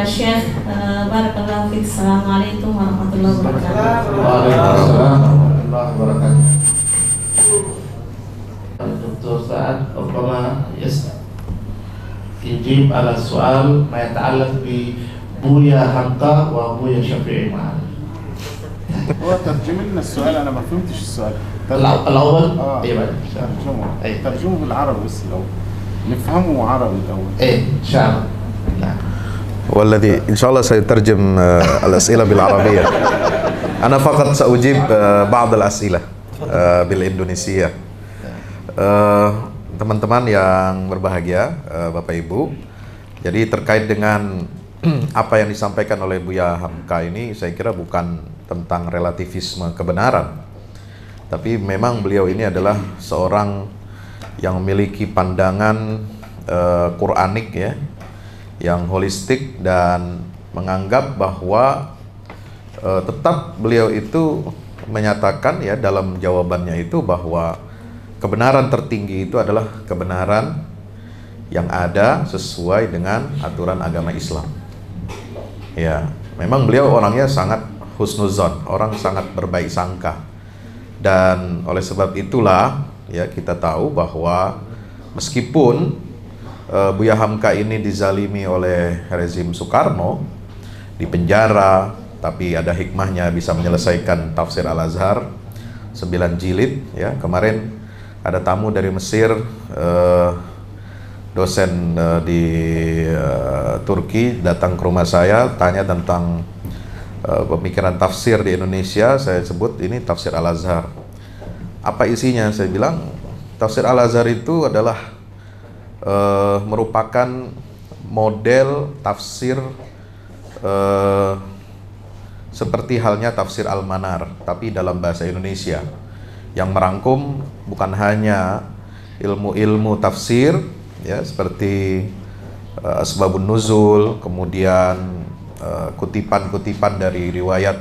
شيخ، بارك الله فيك. السلام عليكم ورحمة الله وبركاته. Waalaikumsalam warahmatullahi wabarakatuh. Dr. Sa'ad ربما يجيب على السؤال ما يتعلق ببويا حمقى وبويا شفيعي معا. هو ترجم لنا السؤال، انا ما فهمتش السؤال. الاول ترجمه بالعربي بس الاول نفهمه عربي الاول. ان شاء الله. نعم. والذي إن شاء الله سيترجم الأسئلة بالعربية. أنا فقط سأجيب بعض الأسئلة بالإندونيسية. Teman-teman yang berbahagia, Bapak Ibu, jadi terkait dengan apa yang disampaikan oleh Buya Hamka ini, saya kira bukan tentang relativisme kebenaran, tapi memang beliau ini adalah seorang yang memiliki pandangan Quranik ya, yang holistik, dan menganggap bahwa tetap beliau itu menyatakan ya dalam jawabannya itu bahwa kebenaran tertinggi itu adalah kebenaran yang ada sesuai dengan aturan agama Islam. Ya, memang beliau orangnya sangat husnuzon, orang sangat berbaik sangka. Dan oleh sebab itulah ya kita tahu bahwa meskipun Buya Hamka ini dizalimi oleh rezim Soekarno, dipenjara, tapi ada hikmahnya bisa menyelesaikan tafsir Al-Azhar 9 jilid ya. Kemarin ada tamu dari Mesir, dosen di Turki, datang ke rumah saya, tanya tentang pemikiran tafsir di Indonesia. Saya sebut ini tafsir Al-Azhar. Apa isinya? Saya bilang tafsir Al-Azhar itu adalah merupakan model tafsir seperti halnya tafsir Al-Manar, tapi dalam bahasa Indonesia, yang merangkum bukan hanya ilmu-ilmu tafsir ya seperti asbabun nuzul, kemudian kutipan-kutipan dari riwayat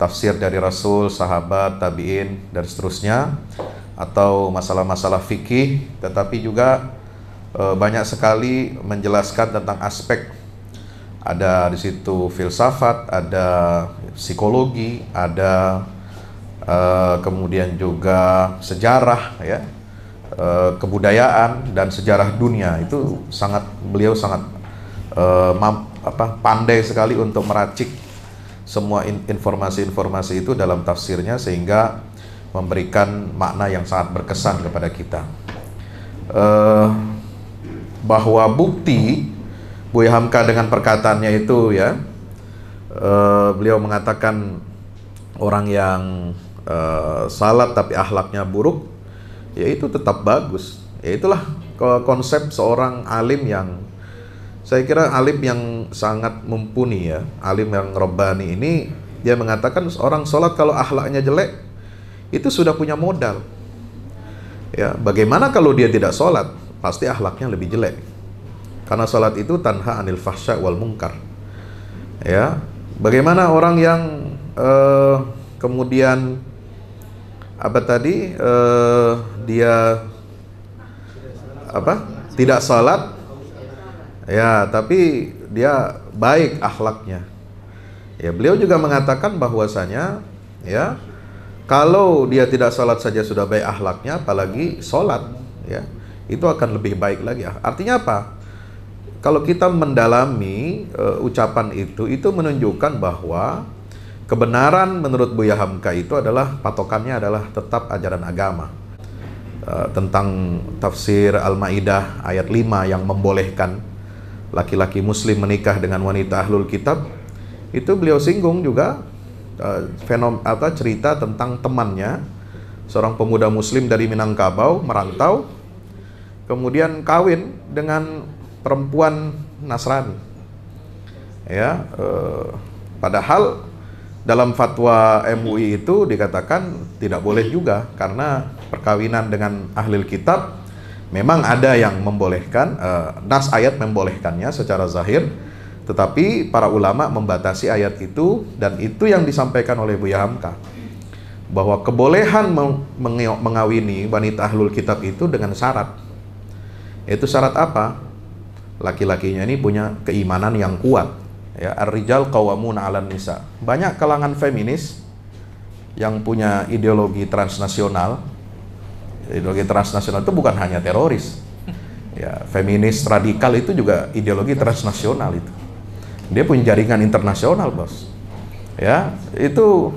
tafsir dari Rasul, sahabat, tabi'in, dan seterusnya, atau masalah-masalah fikih, tetapi juga banyak sekali menjelaskan tentang aspek Ada di situ filsafat, ada psikologi, ada kemudian juga sejarah, ya, kebudayaan dan sejarah dunia. Itu beliau sangat pandai sekali untuk meracik semua informasi-informasi itu dalam tafsirnya, sehingga memberikan makna yang sangat berkesan kepada kita. Bahwa bukti Buya Hamka dengan perkataannya itu, ya, beliau mengatakan orang yang salat tapi akhlaknya buruk, ya itu tetap bagus. Ya itulah konsep seorang alim yang, saya kira alim yang sangat mumpuni, ya, alim yang Rabbani ini. Dia mengatakan orang salat kalau akhlaknya jelek itu sudah punya modal. Ya, bagaimana kalau dia tidak salat? Pasti akhlaknya lebih jelek. Karena salat itu tanha anil fahsya wal munkar. Ya, bagaimana orang yang kemudian dia tidak salat, ya, tapi dia baik akhlaknya. Ya, beliau juga mengatakan bahwasanya, ya, kalau dia tidak salat saja sudah baik akhlaknya, apalagi salat, ya, itu akan lebih baik lagi. Artinya apa? Kalau kita mendalami ucapan itu menunjukkan bahwa kebenaran menurut Buya Hamka itu adalah patokannya adalah tetap ajaran agama. Tentang tafsir Al-Maidah ayat 5 yang membolehkan laki-laki muslim menikah dengan wanita ahlul kitab, itu beliau singgung juga cerita tentang temannya, seorang pemuda muslim dari Minangkabau merantau, kemudian kawin dengan perempuan Nasrani. Ya, padahal dalam fatwa MUI itu dikatakan tidak boleh juga, karena perkawinan dengan ahlul kitab memang ada yang membolehkan, nas ayat membolehkannya secara zahir, tetapi para ulama membatasi ayat itu, dan itu yang disampaikan oleh Buya Hamka, bahwa kebolehan mengawini wanita ahlul kitab itu dengan syarat. Itu syarat apa? Laki-lakinya ini punya keimanan yang kuat. Ya, ar-rijal qawwamuna 'alan nisa. Banyak kalangan feminis yang punya ideologi transnasional. Ideologi transnasional itu bukan hanya teroris. Ya, feminis radikal itu juga ideologi transnasional itu. Dia punya jaringan internasional, Bos. Ya, itu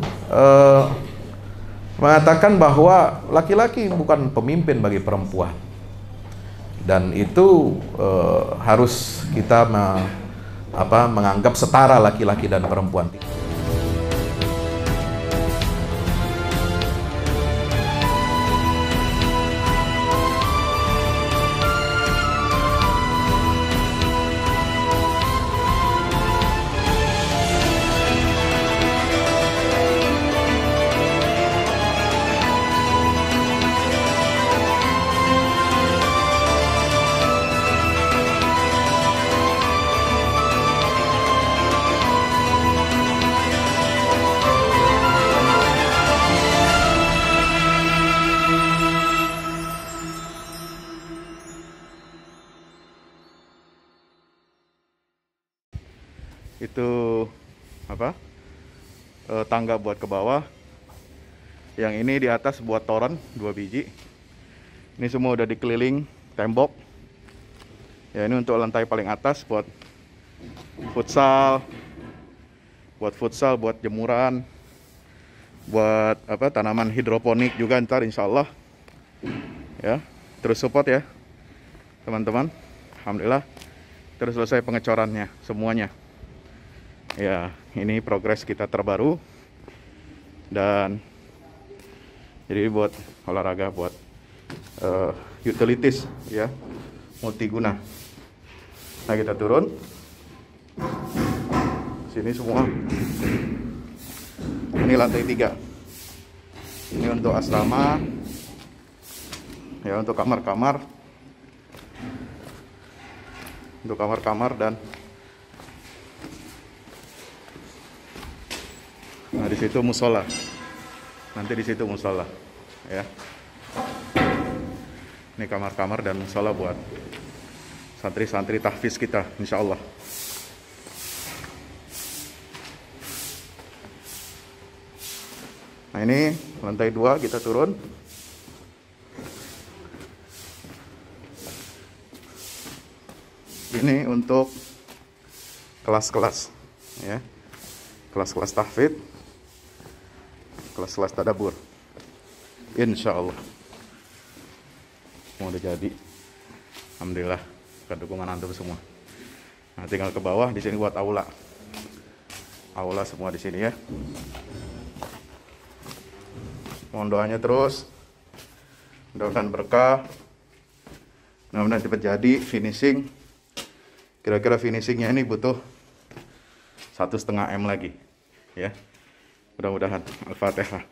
mengatakan bahwa laki-laki bukan pemimpin bagi perempuan. Dan itu harus kita menganggap setara laki-laki dan perempuan. Itu tangga buat ke bawah. Yang ini di atas buat toren 2 biji. Ini semua udah dikeliling tembok. Ya, ini untuk lantai paling atas buat futsal, buat jemuran, buat tanaman hidroponik juga ntar insya Allah. Ya, terus support ya teman-teman. Alhamdulillah terus selesai pengecorannya semuanya. Ya, ini progres kita terbaru, dan jadi buat olahraga, buat utilities, ya, multiguna. Nah, kita turun sini semua. Ini lantai 3. Ini untuk asrama, ya, untuk kamar-kamar, dan nah di situ musola. Nanti di situ musola, ya. Ini kamar-kamar dan musola buat santri-santri tahfiz kita, insya Allah. Nah ini lantai 2 kita turun. Ini untuk kelas-kelas ya. Kelas-kelas tahfidz, kelas-kelas tadabbur. Insya Allah mau udah jadi. Alhamdulillah berkat dukungan antum semua. Nah tinggal ke bawah, di sini buat aula. Aula semua di sini ya. Mohon doanya terus, mudah-mudahan berkah, mudah-mudahan cepat jadi finishing. Kira-kira finishingnya ini butuh 1,5 M lagi ya. Mudah-mudahan. Al-Fatihah.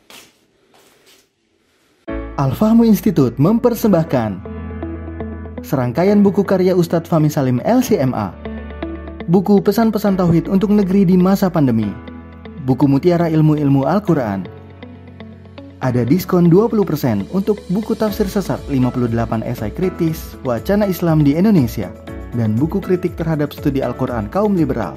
Al-Fahmu Institute mempersembahkan serangkaian buku karya Ustadz Fahmi Salim LCMA. Buku pesan-pesan tauhid untuk negeri di masa pandemi. Buku mutiara ilmu-ilmu Al-Quran. Ada diskon 20% untuk buku tafsir sesat 58 esai kritis wacana Islam di Indonesia dan buku kritik terhadap studi Al-Quran kaum liberal.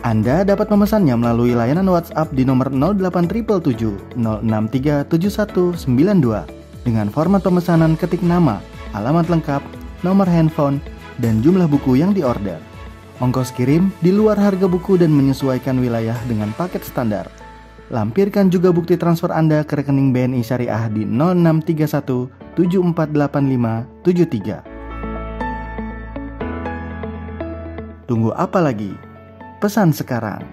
Anda dapat memesannya melalui layanan WhatsApp di nomor 08777 0637192 dengan format pemesanan ketik nama, alamat lengkap, nomor handphone, dan jumlah buku yang diorder. Ongkos kirim di luar harga buku dan menyesuaikan wilayah dengan paket standar. Lampirkan juga bukti transfer Anda ke rekening BNI Syariah di 0631 748573. Tunggu apa lagi? Pesan sekarang.